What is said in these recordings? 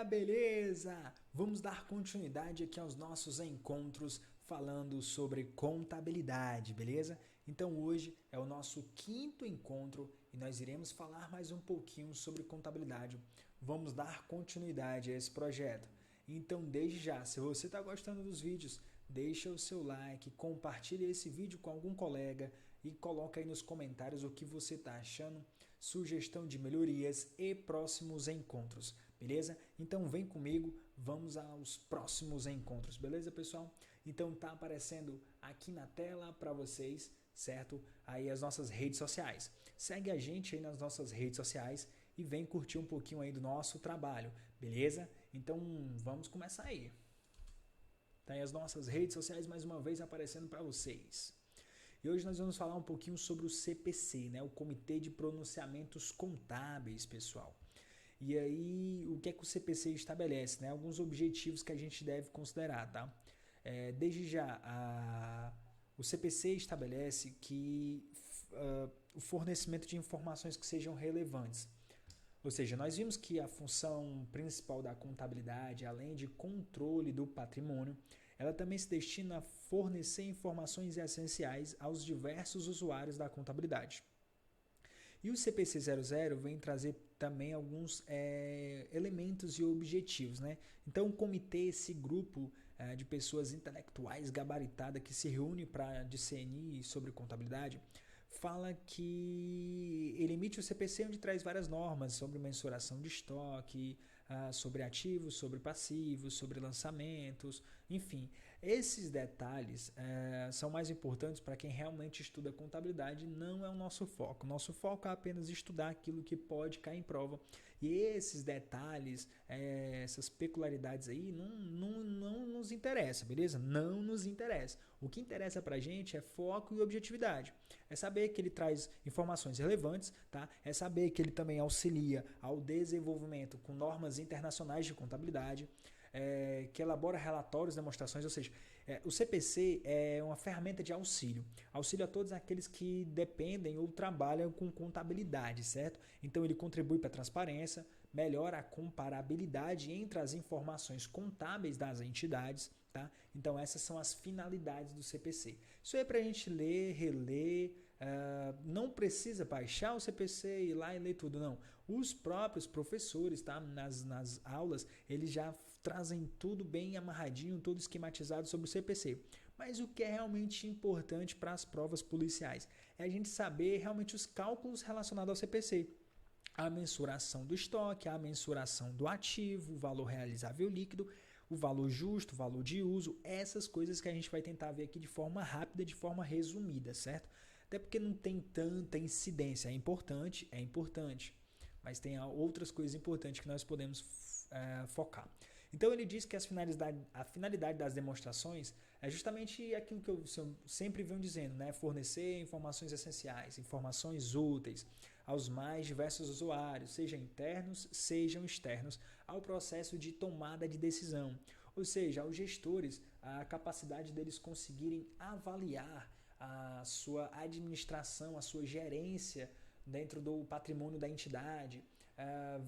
galera, beleza? Vamos dar continuidade aqui aos nossos encontros falando sobre contabilidade, beleza? Então hoje é o nosso quinto encontro e nós iremos falar mais um pouquinho sobre contabilidade. Vamos dar continuidade a esse projeto. Então desde já, se você está gostando dos vídeos, deixa o seu like, compartilha esse vídeo com algum colega e coloca aí nos comentários o que você está achando, sugestão de melhorias e próximos encontros, beleza? Então vem comigo, vamos aos próximos encontros, beleza, pessoal? Então tá aparecendo aqui na tela para vocês, certo? Aí as nossas redes sociais. Segue a gente aí nas nossas redes sociais e vem curtir um pouquinho aí do nosso trabalho, beleza? Então vamos começar aí. Tá aí as nossas redes sociais mais uma vez aparecendo para vocês. E hoje nós vamos falar um pouquinho sobre o CPC, né? O Comitê de Pronunciamentos Contábeis, pessoal. E aí, o que é que o CPC estabelece, né? Alguns objetivos que a gente deve considerar, tá? Desde já, o CPC estabelece que o fornecimento de informações que sejam relevantes. Ou seja, nós vimos que a função principal da contabilidade, além de controle do patrimônio, ela também se destina a fornecer informações essenciais aos diversos usuários da contabilidade. E o CPC 00 vem trazer também alguns elementos e objetivos, né? Então, o comitê, esse grupo de pessoas intelectuais gabaritadas que se reúne para discernir sobre contabilidade, fala que ele emite o CPC onde traz várias normas sobre mensuração de estoque, sobre ativos, sobre passivos, sobre lançamentos, enfim. Esses detalhes são mais importantes para quem realmente estuda contabilidade, não é o nosso foco. O nosso foco é apenas estudar aquilo que pode cair em prova. E esses detalhes, essas peculiaridades aí, não nos interessa, beleza? Não nos interessa. O que interessa para a gente é foco e objetividade. É saber que ele traz informações relevantes, tá? É saber que ele também auxilia ao desenvolvimento com normas internacionais de contabilidade, que elabora relatórios, demonstrações, ou seja, o CPC é uma ferramenta de auxílio a todos aqueles que dependem ou trabalham com contabilidade, certo? Então ele contribui para a transparência, melhora a comparabilidade entre as informações contábeis das entidades, tá? Então essas são as finalidades do CPC. Isso aí é para a gente ler, reler, não precisa baixar o CPC e ir lá e ler tudo, não. Os próprios professores, tá? Nas aulas, eles já trazem tudo bem amarradinho, tudo esquematizado sobre o CPC. Mas o que é realmente importante para as provas policiais é a gente saber realmente os cálculos relacionados ao CPC. A mensuração do estoque, a mensuração do ativo, o valor realizável líquido, o valor justo, o valor de uso, essas coisas que a gente vai tentar ver aqui de forma rápida, de forma resumida, certo? Até porque não tem tanta incidência, é importante, mas tem outras coisas importantes que nós podemos focar. Então ele diz que a finalidade das demonstrações é justamente aquilo que eu sempre venho dizendo, né? Fornecer informações essenciais, informações úteis aos mais diversos usuários, sejam internos, sejam externos, ao processo de tomada de decisão. Ou seja, aos gestores, a capacidade deles conseguirem avaliar a sua administração, a sua gerência dentro do patrimônio da entidade,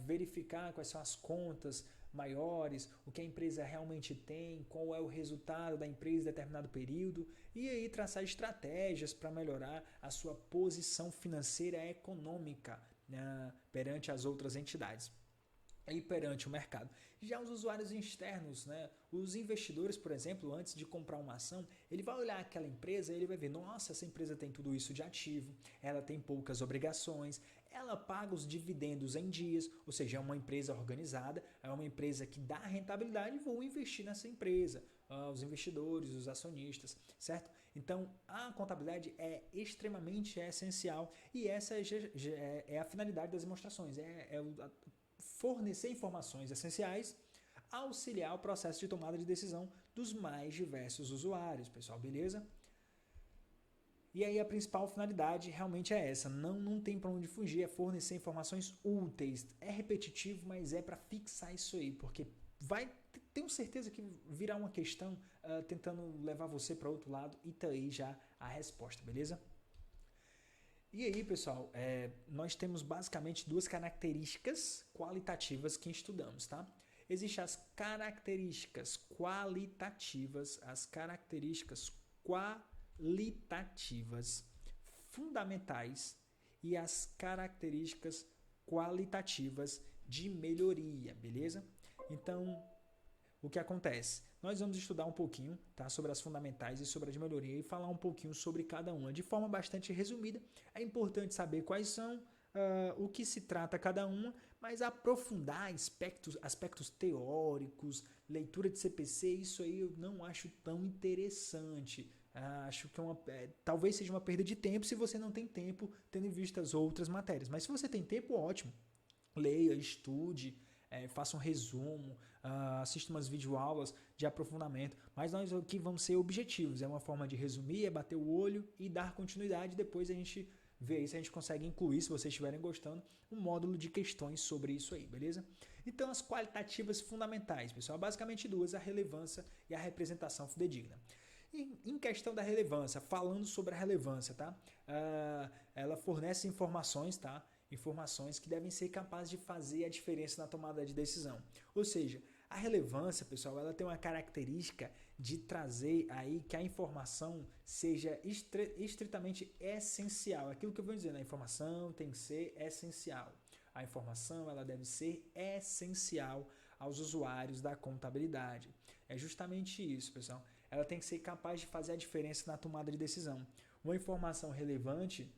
verificar quais são as contas maiores, o que a empresa realmente tem, qual é o resultado da empresa em determinado período e aí traçar estratégias para melhorar a sua posição financeira e econômica, né, perante as outras entidades e perante o mercado. Já os usuários externos, né? Os investidores, por exemplo, antes de comprar uma ação, ele vai olhar aquela empresa e ele vai ver, nossa, essa empresa tem tudo isso de ativo, ela tem poucas obrigações, ela paga os dividendos em dias, ou seja, é uma empresa organizada, é uma empresa que dá rentabilidade e vou investir nessa empresa, os investidores, os acionistas, certo? Então, a contabilidade é extremamente essencial e essa é a finalidade das demonstrações, fornecer informações essenciais, auxiliar o processo de tomada de decisão dos mais diversos usuários, pessoal, beleza? E aí a principal finalidade realmente é essa, não tem para onde fugir, é fornecer informações úteis. É repetitivo, mas é para fixar isso aí, porque tenho certeza que virá uma questão tentando levar você para outro lado e tá aí já a resposta, beleza? E aí, pessoal, nós temos basicamente duas características qualitativas que estudamos, tá? Existem as características qualitativas, fundamentais e as características qualitativas de melhoria, beleza? Então, o que acontece? Nós vamos estudar um pouquinho, tá, sobre as fundamentais e sobre a de melhoria e falar um pouquinho sobre cada uma. De forma bastante resumida, é importante saber quais são, o que se trata cada uma, mas aprofundar aspectos teóricos, leitura de CPC, isso aí eu não acho tão interessante. Acho que talvez seja uma perda de tempo se você não tem tempo, tendo em vista as outras matérias. Mas se você tem tempo, ótimo. Leia, estude, faça um resumo, assista umas videoaulas de aprofundamento. Mas nós aqui vamos ser objetivos. É uma forma de resumir, é bater o olho e dar continuidade. Depois a gente vê aí se a gente consegue incluir, se vocês estiverem gostando, um módulo de questões sobre isso aí, beleza? Então, as qualitativas fundamentais, pessoal, basicamente duas, a relevância e a representação fidedigna. Em questão da relevância, falando sobre a relevância, tá? Ela fornece informações, tá? Informações que devem ser capazes de fazer a diferença na tomada de decisão. Ou seja, a relevância, pessoal, ela tem uma característica de trazer aí que a informação seja estritamente essencial. Aquilo que eu vou dizer, a informação tem que ser essencial. A informação ela deve ser essencial aos usuários da contabilidade. É justamente isso, pessoal. Ela tem que ser capaz de fazer a diferença na tomada de decisão. Uma informação relevante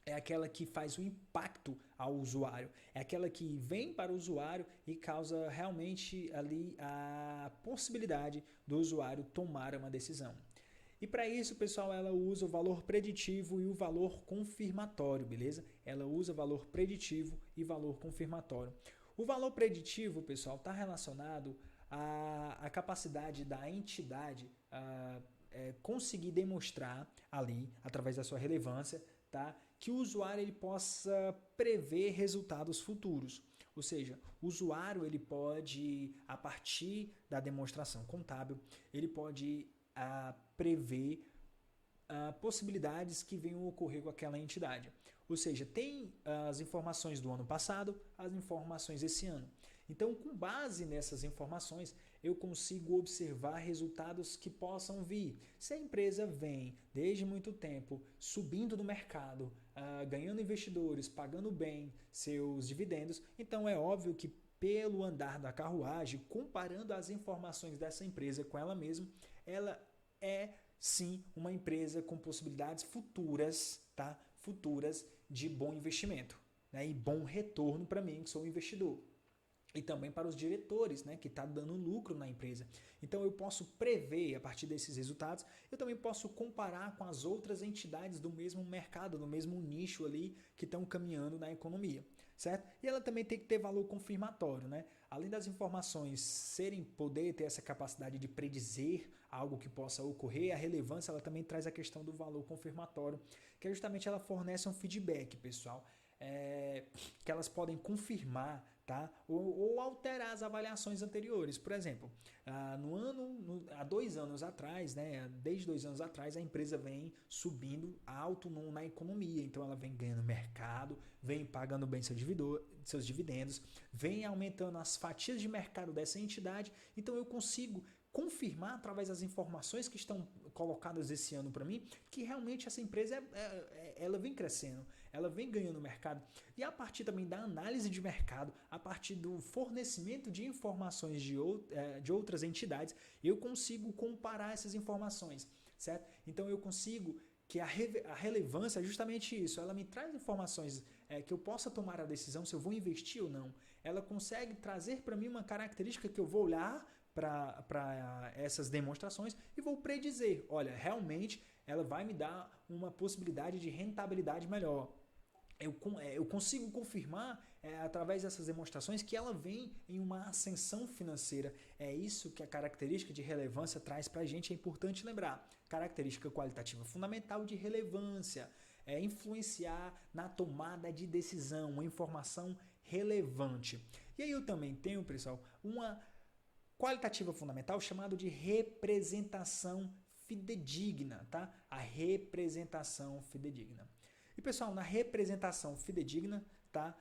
é aquela que faz o impacto ao usuário, é aquela que vem para o usuário e causa realmente ali a possibilidade do usuário tomar uma decisão. E para isso, pessoal, ela usa o valor preditivo e o valor confirmatório, beleza? Ela usa valor preditivo e valor confirmatório. O valor preditivo, pessoal, está relacionado à capacidade da entidade conseguir demonstrar ali, através da sua relevância, tá, que o usuário ele possa prever resultados futuros. Ou seja, o usuário ele pode, a partir da demonstração contábil, ele pode prever possibilidades que venham a ocorrer com aquela entidade. Ou seja, tem as informações do ano passado, as informações desse ano. Então, com base nessas informações, eu consigo observar resultados que possam vir. Se a empresa vem desde muito tempo subindo no mercado, ganhando investidores, pagando bem seus dividendos, então é óbvio que pelo andar da carruagem, comparando as informações dessa empresa com ela mesma, ela é sim uma empresa com possibilidades futuras, tá? Futuras de bom investimento, né? E bom retorno para mim, que sou um investidor. E também para os diretores, né, que está dando lucro na empresa. Então eu posso prever a partir desses resultados, eu também posso comparar com as outras entidades do mesmo mercado, do mesmo nicho ali que estão caminhando na economia, certo? E ela também tem que ter valor confirmatório, né? Além das informações poder ter essa capacidade de predizer algo que possa ocorrer, a relevância ela também traz a questão do valor confirmatório, que é justamente ela fornece um feedback, pessoal, que elas podem confirmar, tá? Ou alterar as avaliações anteriores. Por exemplo, há 2 anos atrás, né? Desde 2 anos atrás, a empresa vem subindo alto na economia. Então, ela vem ganhando mercado, vem pagando bem seus dividendos, vem aumentando as fatias de mercado dessa entidade. Então, eu consigo confirmar através das informações que estão colocadas esse ano para mim que realmente essa empresa ela vem crescendo, ela vem ganhando mercado. E a partir também da análise de mercado, a partir do fornecimento de informações de outras entidades, eu consigo comparar essas informações, certo? Então eu consigo que a relevância é justamente isso, ela me traz informações que eu possa tomar a decisão se eu vou investir ou não. Ela consegue trazer para mim uma característica que eu vou olhar para essas demonstrações e vou predizer, olha, realmente ela vai me dar uma possibilidade de rentabilidade melhor. Eu consigo confirmar através dessas demonstrações que ela vem em uma ascensão financeira. É isso que a característica de relevância traz para a gente, é importante lembrar. Característica qualitativa fundamental de relevância é influenciar na tomada de decisão, uma informação relevante. E aí eu também tenho, pessoal, uma qualitativa fundamental chamado de representação fidedigna, tá? A representação fidedigna. E pessoal, na representação fidedigna, tá?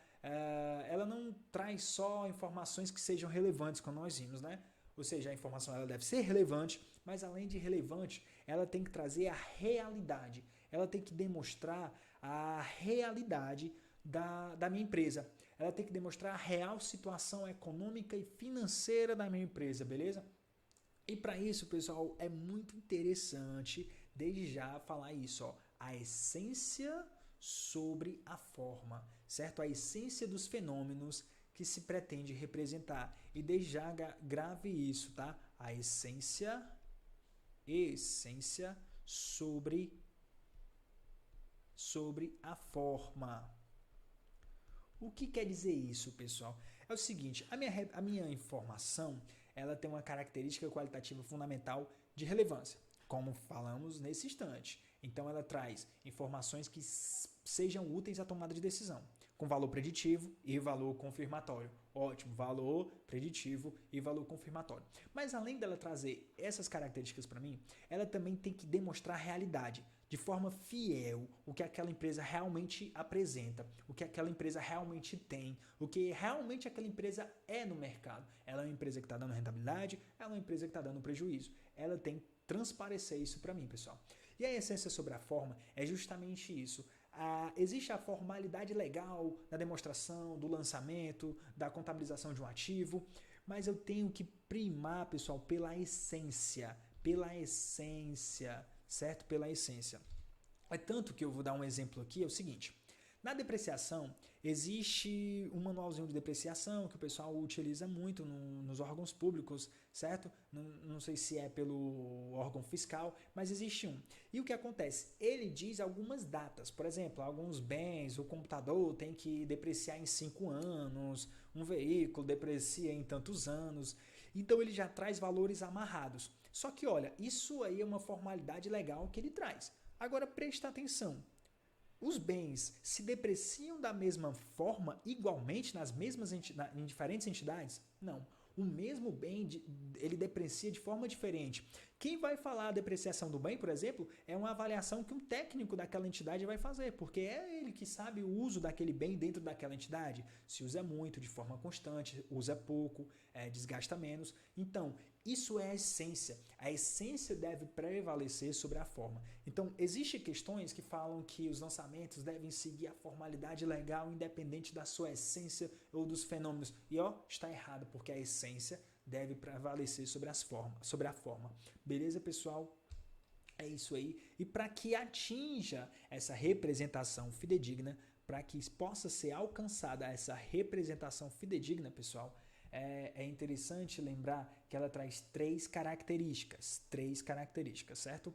Ela não traz só informações que sejam relevantes, como nós vimos, né? Ou seja, a informação ela deve ser relevante, mas além de relevante, ela tem que trazer a realidade. Ela tem que demonstrar a realidade da minha empresa. Ela tem que demonstrar a real situação econômica e financeira da minha empresa, beleza? E para isso, pessoal, é muito interessante, desde já, falar isso, ó, a essência sobre a forma, certo? A essência dos fenômenos que se pretende representar. E desde já grave isso, tá? A essência sobre a forma. O que quer dizer isso, pessoal? É o seguinte, a minha informação, ela tem uma característica qualitativa fundamental de relevância, como falamos nesse instante. Então, ela traz informações que sejam úteis à tomada de decisão, com valor preditivo e valor confirmatório. Ótimo, valor preditivo e valor confirmatório. Mas, além dela trazer essas características para mim, ela também tem que demonstrar realidade, de forma fiel, o que aquela empresa realmente apresenta, o que aquela empresa realmente tem, o que realmente aquela empresa é no mercado. Ela é uma empresa que está dando rentabilidade, ela é uma empresa que está dando prejuízo. Ela tem que transparecer isso para mim, pessoal. E a essência sobre a forma é justamente isso. Existe a formalidade legal da demonstração, do lançamento, da contabilização de um ativo, mas eu tenho que primar, pessoal, pela essência, certo? Pela essência. É tanto que eu vou dar um exemplo aqui, é o seguinte. Na depreciação, existe um manualzinho de depreciação que o pessoal utiliza muito nos órgãos públicos, certo? Não sei se é pelo órgão fiscal, mas existe um. E o que acontece? Ele diz algumas datas. Por exemplo, alguns bens, o computador tem que depreciar em 5 anos, um veículo deprecia em tantos anos. Então, ele já traz valores amarrados. Só que, olha, isso aí é uma formalidade legal que ele traz. Agora, presta atenção. Os bens se depreciam da mesma forma, igualmente, em diferentes entidades? Não. O mesmo bem, ele deprecia de forma diferente. Quem vai falar a depreciação do bem, por exemplo, é uma avaliação que um técnico daquela entidade vai fazer, porque é ele que sabe o uso daquele bem dentro daquela entidade. Se usa muito, de forma constante, usa pouco, desgasta menos. Então, isso é a essência. A essência deve prevalecer sobre a forma. Então, existem questões que falam que os lançamentos devem seguir a formalidade legal independente da sua essência ou dos fenômenos. E está errado, porque a essência deve prevalecer sobre a forma. Beleza, pessoal? É isso aí. E para que atinja essa representação fidedigna, para que possa ser alcançada essa representação fidedigna, pessoal, é interessante lembrar que ela traz três características, certo?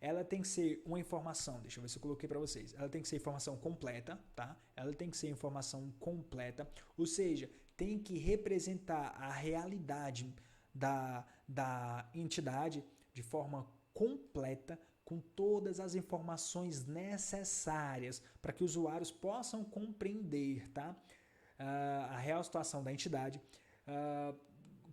Ela tem que ser uma informação, deixa eu ver se eu coloquei para vocês, ela tem que ser informação completa, tá? Ela tem que ser informação completa, ou seja, tem que representar a realidade da entidade de forma completa, com todas as informações necessárias para que os usuários possam compreender, tá? A real situação da entidade,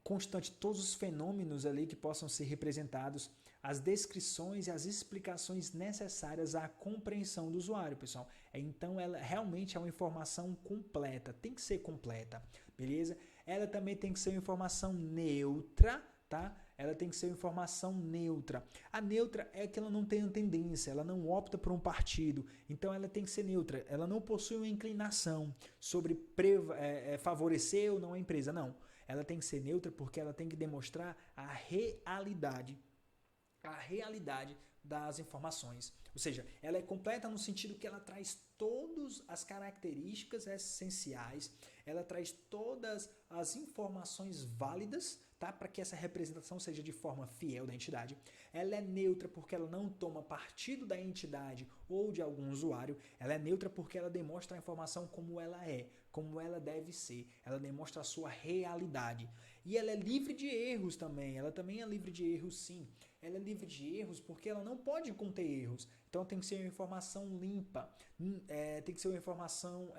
constante todos os fenômenos ali que possam ser representados, as descrições e as explicações necessárias à compreensão do usuário, pessoal. Então, ela realmente é uma informação completa, tem que ser completa, beleza? Ela também tem que ser uma informação neutra, tá? Ela tem que ser uma informação neutra. A neutra é que ela não tem tendência, ela não opta por um partido. Então, ela tem que ser neutra. Ela não possui uma inclinação sobre favorecer ou não a empresa, não. Ela tem que ser neutra porque ela tem que demonstrar a realidade das informações. Ou seja, ela é completa no sentido que ela traz todas as características essenciais, ela traz todas as informações válidas, tá? Para que essa representação seja de forma fiel da entidade. Ela é neutra porque ela não toma partido da entidade ou de algum usuário. Ela é neutra porque ela demonstra a informação como ela é, como ela deve ser. Ela demonstra a sua realidade. E ela é livre de erros também. Ela também é livre de erros, sim. Ela é livre de erros porque ela não pode conter erros. Então tem que ser uma informação limpa, tem que ser uma informação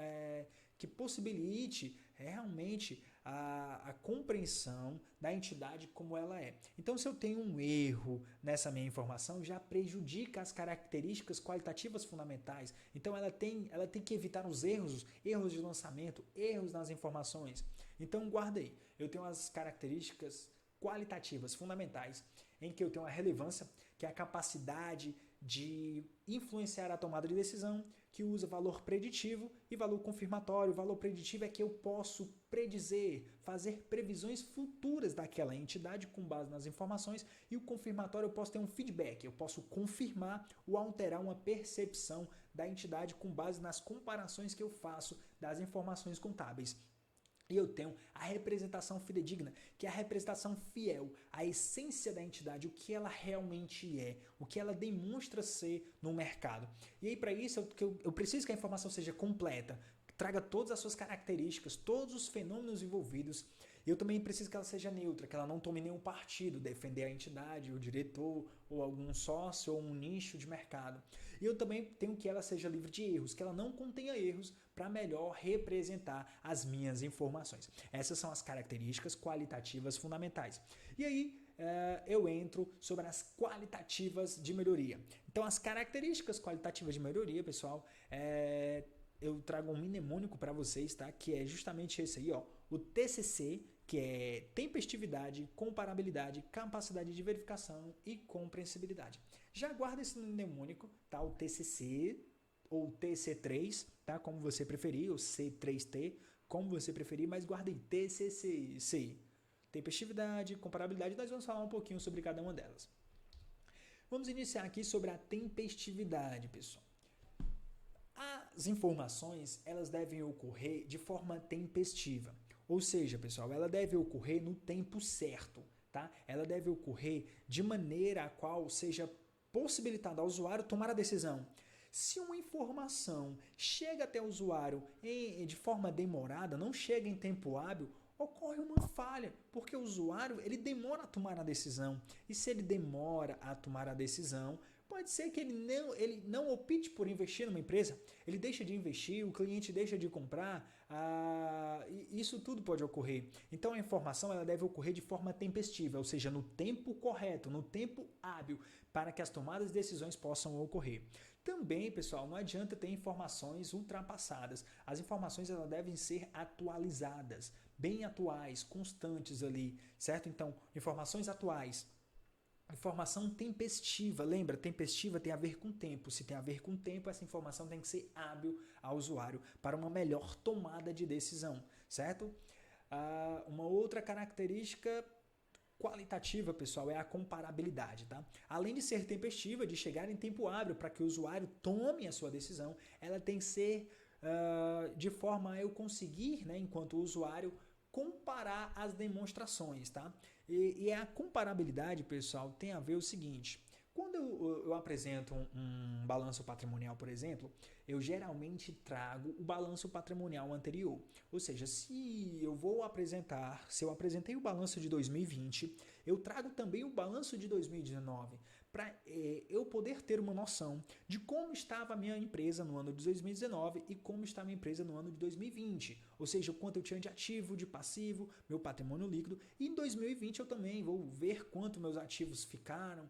que possibilite realmente a compreensão da entidade como ela é. Então, se eu tenho um erro nessa minha informação, já prejudica as características qualitativas fundamentais. Então, ela tem que evitar os erros de lançamento, erros nas informações. Então, guarda aí. Eu tenho as características qualitativas fundamentais em que eu tenho a relevância, que é a capacidade de influenciar a tomada de decisão, que usa valor preditivo e valor confirmatório. O valor preditivo é que eu posso predizer, fazer previsões futuras daquela entidade com base nas informações, e o confirmatório eu posso ter um feedback, eu posso confirmar ou alterar uma percepção da entidade com base nas comparações que eu faço das informações contábeis. E eu tenho a representação fidedigna, que é a representação fiel, a essência da entidade, o que ela realmente é, o que ela demonstra ser no mercado. E aí, para isso, eu preciso que a informação seja completa, traga todas as suas características, todos os fenômenos envolvidos. E eu também preciso que ela seja neutra, que ela não tome nenhum partido, defender a entidade, o diretor, ou algum sócio, ou um nicho de mercado. E eu também tenho que ela seja livre de erros, que ela não contenha erros para melhor representar as minhas informações. Essas são as características qualitativas fundamentais. E aí, eu entro sobre as qualitativas de melhoria. Então, as características qualitativas de melhoria, pessoal, eu trago um mnemônico para vocês, tá? Que é justamente esse aí, ó, o TCC, que é tempestividade, comparabilidade, capacidade de verificação e compreensibilidade. Já guarda esse mnemônico, tá? O TCC ou TC3, tá? Como você preferir, ou C3T, como você preferir, mas guarda aí, TCC, tempestividade, comparabilidade, nós vamos falar um pouquinho sobre cada uma delas. Vamos iniciar aqui sobre a tempestividade, pessoal. As informações, elas devem ocorrer de forma tempestiva. Ou seja, pessoal, ela deve ocorrer no tempo certo, tá? Ela deve ocorrer de maneira a qual seja possibilitada ao usuário tomar a decisão. Se uma informação chega até o usuário de forma demorada, não chega em tempo hábil, ocorre uma falha, porque o usuário ele demora a tomar a decisão. E se ele demora a tomar a decisão, pode ser que ele não opte por investir numa empresa, ele deixa de investir, o cliente deixa de comprar, isso tudo pode ocorrer. Então a informação ela deve ocorrer de forma tempestiva, ou seja, no tempo correto, no tempo hábil, para que as tomadas de decisões possam ocorrer. Também, pessoal, não adianta ter informações ultrapassadas. As informações elas devem ser atualizadas, bem atuais, constantes ali, certo? Então, informações atuais. Informação tempestiva, lembra, tempestiva tem a ver com tempo. Se tem a ver com tempo, essa informação tem que ser hábil ao usuário para uma melhor tomada de decisão, certo? Uma outra característica qualitativa, pessoal, é a comparabilidade, tá? Além de ser tempestiva, de chegar em tempo hábil para que o usuário tome a sua decisão, ela tem que ser de forma a eu conseguir, né, enquanto usuário, comparar as demonstrações, tá? E a comparabilidade, pessoal, tem a ver o seguinte: quando eu apresento um balanço patrimonial, por exemplo, eu geralmente trago o balanço patrimonial anterior. Ou seja, se eu apresentei o balanço de 2020, eu trago também o balanço de 2019, para eu poder ter uma noção de como estava a minha empresa no ano de 2019 e como está a minha empresa no ano de 2020. Ou seja, o quanto eu tinha de ativo, de passivo, meu patrimônio líquido. E em 2020 eu também vou ver quanto meus ativos ficaram,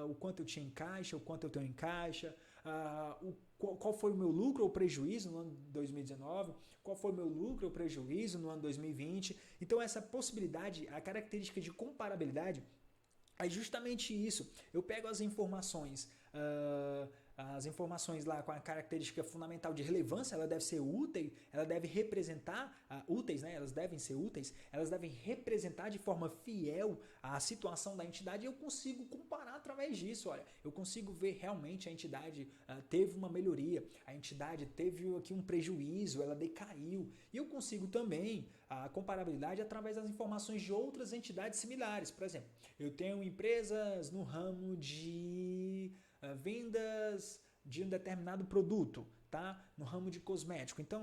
o quanto eu tinha em caixa, o quanto eu tenho em caixa, qual foi o meu lucro ou prejuízo no ano de 2019, qual foi o meu lucro ou prejuízo no ano de 2020. Então essa possibilidade, a característica de comparabilidade é justamente isso. Eu pego as informações lá com a característica fundamental de relevância, ela deve ser útil, ela deve representar, úteis, né? Elas devem ser úteis, elas devem representar de forma fiel a situação da entidade, e eu consigo comparar através disso. Olha, eu consigo ver realmente a entidade teve uma melhoria, a entidade teve aqui um prejuízo, ela decaiu, e eu consigo também a comparabilidade através das informações de outras entidades similares. Por exemplo, eu tenho empresas no ramo de vendas de um determinado produto, tá no ramo de cosmético. Então,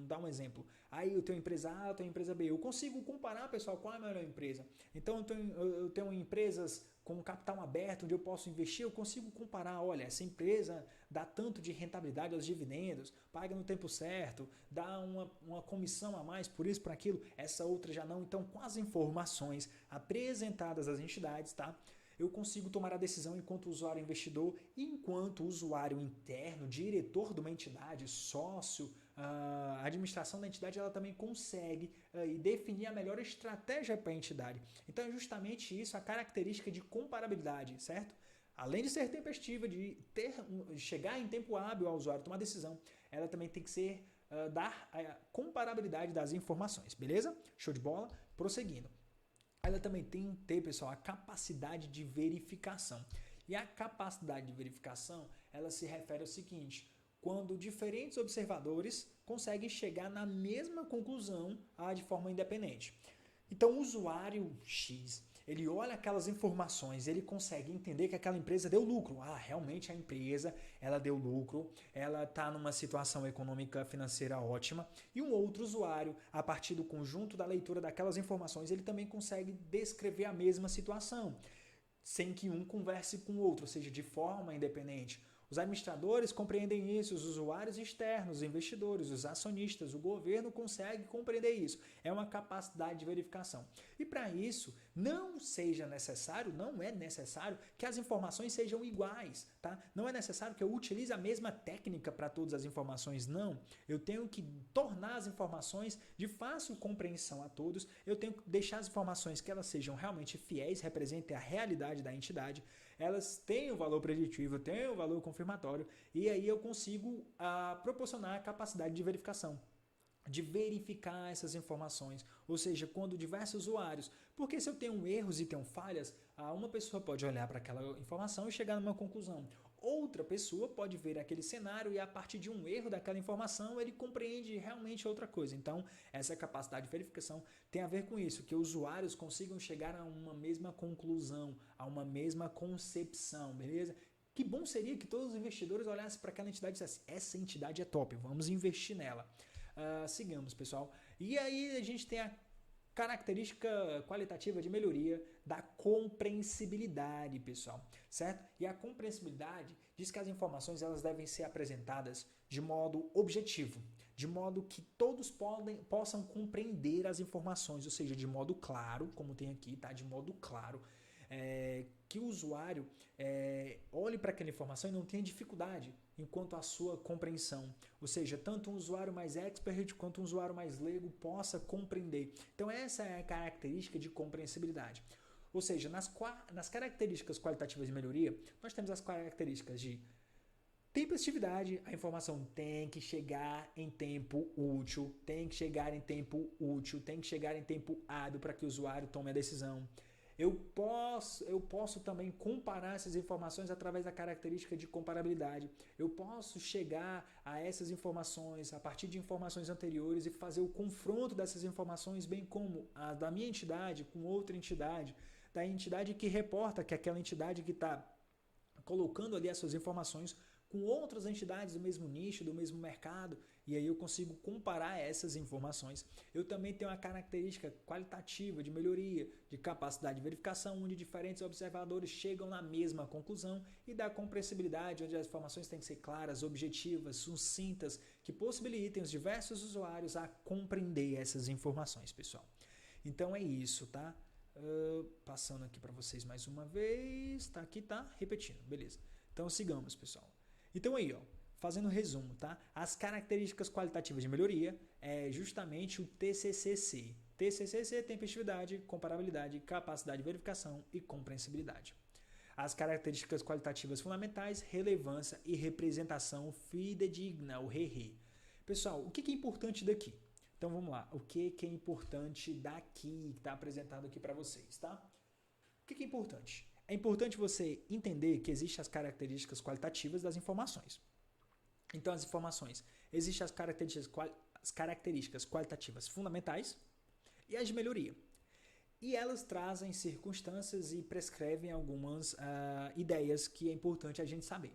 dá um exemplo. Aí eu tenho empresa A, eu tenho empresa B. Eu consigo comparar, pessoal, qual é a melhor empresa. Então, eu tenho empresas com capital aberto, onde eu posso investir, eu consigo comparar, olha, essa empresa dá tanto de rentabilidade aos dividendos, paga no tempo certo, dá uma comissão a mais por isso, por aquilo, essa outra já não. Então, com as informações apresentadas às entidades, tá? Eu consigo tomar a decisão enquanto usuário investidor e enquanto usuário interno, diretor de uma entidade, sócio, a administração da entidade, ela também consegue definir a melhor estratégia para a entidade. Então é justamente isso a característica de comparabilidade, certo? Além de ser tempestiva, de chegar em tempo hábil ao usuário tomar decisão, ela também tem que ser dar a comparabilidade das informações, beleza? Show de bola? Prosseguindo. Ela também tem que ter, pessoal, a capacidade de verificação. E a capacidade de verificação, ela se refere ao seguinte: quando diferentes observadores conseguem chegar na mesma conclusão de forma independente. Então, o usuário X, ele olha aquelas informações, ele consegue entender que aquela empresa deu lucro. Realmente a empresa, ela deu lucro, ela está numa situação econômica financeira ótima. E um outro usuário, a partir do conjunto da leitura daquelas informações, ele também consegue descrever a mesma situação, sem que um converse com o outro, ou seja, de forma independente. Os administradores compreendem isso, os usuários externos, os investidores, os acionistas, o governo consegue compreender isso. É uma capacidade de verificação. E para isso, não é necessário que as informações sejam iguais, tá? Não é necessário que eu utilize a mesma técnica para todas as informações, não. Eu tenho que tornar as informações de fácil compreensão a todos, eu tenho que deixar as informações que elas sejam realmente fiéis, representem a realidade da entidade, elas têm o valor preditivo, têm o valor confirmatório, e aí eu consigo proporcionar a capacidade de verificação, de verificar essas informações, ou seja, quando diversos usuários, porque se eu tenho erros e tenho falhas, uma pessoa pode olhar para aquela informação e chegar numa conclusão. Outra pessoa pode ver aquele cenário e a partir de um erro daquela informação ele compreende realmente outra coisa. Então, essa capacidade de verificação tem a ver com isso, que usuários consigam chegar a uma mesma conclusão, a uma mesma concepção, beleza? Que bom seria que todos os investidores olhassem para aquela entidade e dissessem: essa entidade é top, vamos investir nela. Sigamos, pessoal. E aí a gente tem a característica qualitativa de melhoria da compreensibilidade, pessoal, certo? E a compreensibilidade diz que as informações elas devem ser apresentadas de modo objetivo, de modo que todos possam compreender as informações, ou seja, de modo claro, como tem aqui, tá? De modo claro, que o usuário olhe para aquela informação e não tenha dificuldade enquanto a sua compreensão. Ou seja, tanto um usuário mais expert quanto um usuário mais leigo possa compreender. Então essa é a característica de compreensibilidade. Ou seja, nas características qualitativas de melhoria, nós temos as características de tempestividade, a informação tem que chegar em tempo útil, tem que chegar em tempo hábil para que o usuário tome a decisão. Eu posso também comparar essas informações através da característica de comparabilidade. Eu posso chegar a essas informações a partir de informações anteriores e fazer o confronto dessas informações, bem como a da minha entidade com outra entidade, da entidade que reporta, que é aquela entidade que está colocando ali as suas informações com outras entidades do mesmo nicho, do mesmo mercado, e aí eu consigo comparar essas informações. Eu também tenho uma característica qualitativa de melhoria, de capacidade de verificação, onde diferentes observadores chegam na mesma conclusão, e da compreensibilidade, onde as informações têm que ser claras, objetivas, sucintas, que possibilitem os diversos usuários a compreender essas informações, pessoal. Então é isso, tá? Passando aqui para vocês mais uma vez, tá aqui, tá? Repetindo, beleza. Então sigamos, pessoal. Então aí, fazendo um resumo, tá? As características qualitativas de melhoria é justamente o TCCC. TCCC, tempestividade, comparabilidade, capacidade de verificação e compreensibilidade. As características qualitativas fundamentais, relevância e representação fidedigna, o RERE. Pessoal, o que é importante daqui? Então vamos lá, o que é importante daqui, que está apresentado aqui para vocês, tá? O que é importante? É importante você entender que existem as características qualitativas das informações. Então, as informações, existem as características qualitativas fundamentais e as de melhoria. E elas trazem circunstâncias e prescrevem algumas ideias que é importante a gente saber.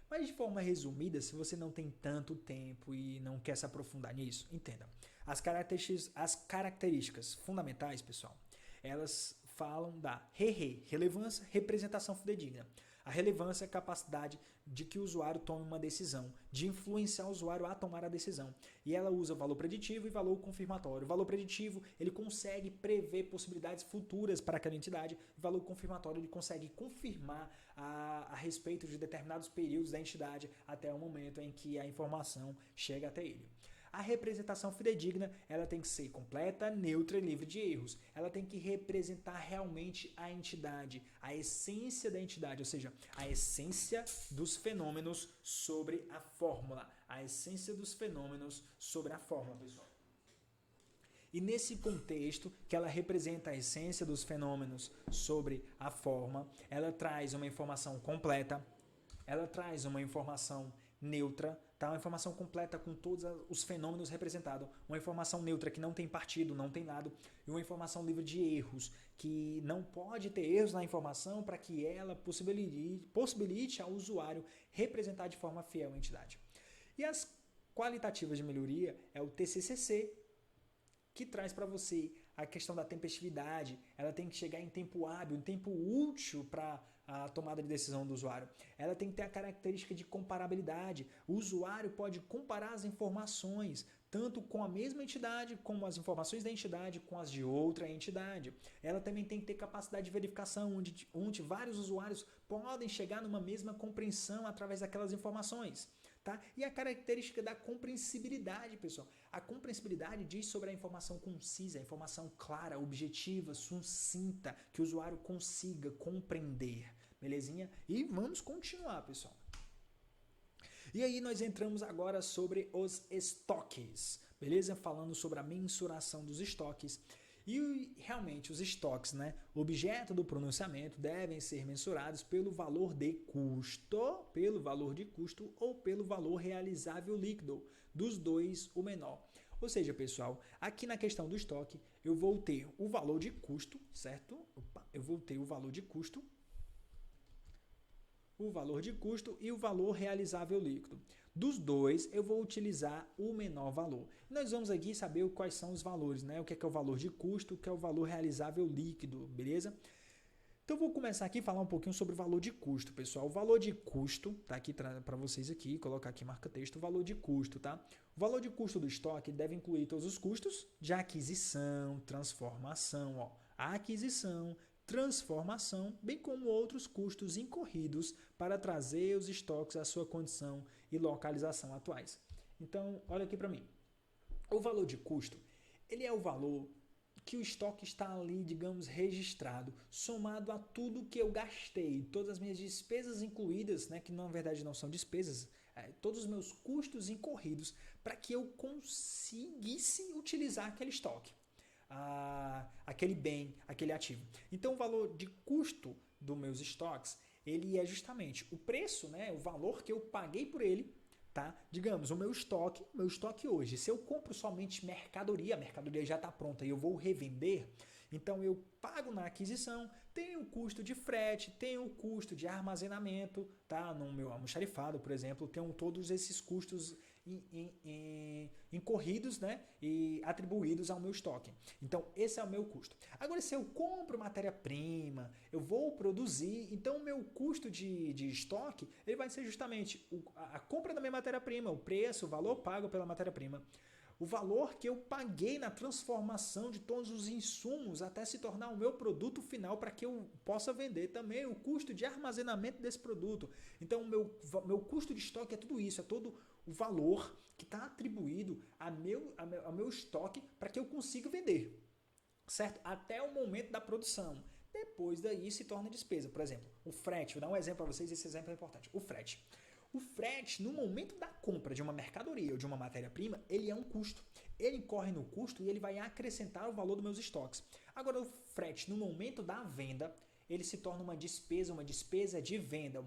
Mas de forma resumida, se você não tem tanto tempo e não quer se aprofundar nisso, entenda. As características fundamentais, pessoal, elas falam da relevância, representação fidedigna. A relevância é a capacidade de que o usuário tome uma decisão, de influenciar o usuário a tomar a decisão. E ela usa valor preditivo e valor confirmatório. O valor preditivo, ele consegue prever possibilidades futuras para aquela entidade. O valor confirmatório, ele consegue confirmar a respeito de determinados períodos da entidade até o momento em que a informação chega até ele. A representação fidedigna, ela tem que ser completa, neutra e livre de erros. Ela tem que representar realmente a entidade, a essência da entidade, ou seja, a essência dos fenômenos sobre a fórmula. A essência dos fenômenos sobre a fórmula, pessoal. E nesse contexto, que ela representa a essência dos fenômenos sobre a forma, ela traz uma informação completa, ela traz uma informação neutra, tá? Uma informação completa com todos os fenômenos representados, uma informação neutra que não tem partido, não tem lado, e uma informação livre de erros, que não pode ter erros na informação para que ela possibilite ao usuário representar de forma fiel a entidade. E as qualitativas de melhoria é o TCCC, que traz para você a questão da tempestividade, ela tem que chegar em tempo hábil, em tempo útil para a tomada de decisão do usuário. Ela tem que ter a característica de comparabilidade. O usuário pode comparar as informações, tanto com a mesma entidade, como as informações da entidade, com as de outra entidade. Ela também tem que ter capacidade de verificação, onde vários usuários podem chegar numa mesma compreensão através daquelas informações. Tá? E a característica da compreensibilidade, pessoal. A compreensibilidade diz sobre a informação concisa, a informação clara, objetiva, sucinta, que o usuário consiga compreender. Belezinha? E vamos continuar, pessoal. E aí nós entramos agora sobre os estoques, beleza? Falando sobre a mensuração dos estoques. E realmente os estoques, né, objeto do pronunciamento, devem ser mensurados pelo valor de custo, ou pelo valor realizável líquido, dos dois o menor. Ou seja, pessoal, aqui na questão do estoque, eu vou ter o valor de custo, certo? Eu vou ter o valor de custo e o valor realizável líquido. Dos dois, eu vou utilizar o menor valor. Nós vamos aqui saber quais são os valores, né? O que é o valor de custo, o que é o valor realizável líquido, beleza? Então, eu vou começar aqui a falar um pouquinho sobre o valor de custo, pessoal. O valor de custo, tá aqui para vocês aqui, colocar aqui marca texto, o valor de custo, tá? O valor de custo do estoque deve incluir todos os custos de aquisição, transformação, ó, aquisição, transformação, bem como outros custos incorridos para trazer os estoques à sua condição e localização atuais. Então, olha aqui para mim. O valor de custo, ele é o valor que o estoque está ali, digamos, registrado, somado a tudo que eu gastei, todas as minhas despesas incluídas, né, que na verdade não são despesas, todos os meus custos incorridos para que eu conseguisse utilizar aquele estoque. Aquele bem, aquele ativo. Então, o valor de custo dos meus estoques, ele é justamente o preço, né, o valor que eu paguei por ele, tá? Digamos, o meu estoque hoje, se eu compro somente mercadoria, a mercadoria já está pronta e eu vou revender, então eu pago na aquisição, tem o custo de frete, tem o custo de armazenamento, tá? No meu almoxarifado, por exemplo, tem todos esses custos incorridos, né, e atribuídos ao meu estoque. Então, esse é o meu custo. Agora, se eu compro matéria-prima, eu vou produzir, então o meu custo de estoque ele vai ser justamente a compra da minha matéria-prima, o preço, o valor pago pela matéria-prima, o valor que eu paguei na transformação de todos os insumos até se tornar o meu produto final para que eu possa vender, também o custo de armazenamento desse produto. Então, o meu custo de estoque é tudo isso, é todo o valor que está atribuído ao meu estoque para que eu consiga vender, certo? Até o momento da produção. Depois daí se torna despesa. Por exemplo, o frete, vou dar um exemplo para vocês, esse exemplo é importante. O frete. O frete, no momento da compra de uma mercadoria ou de uma matéria-prima, ele é um custo. Ele incorre no custo e ele vai acrescentar o valor dos meus estoques. Agora, o frete, no momento da venda, ele se torna uma despesa de venda,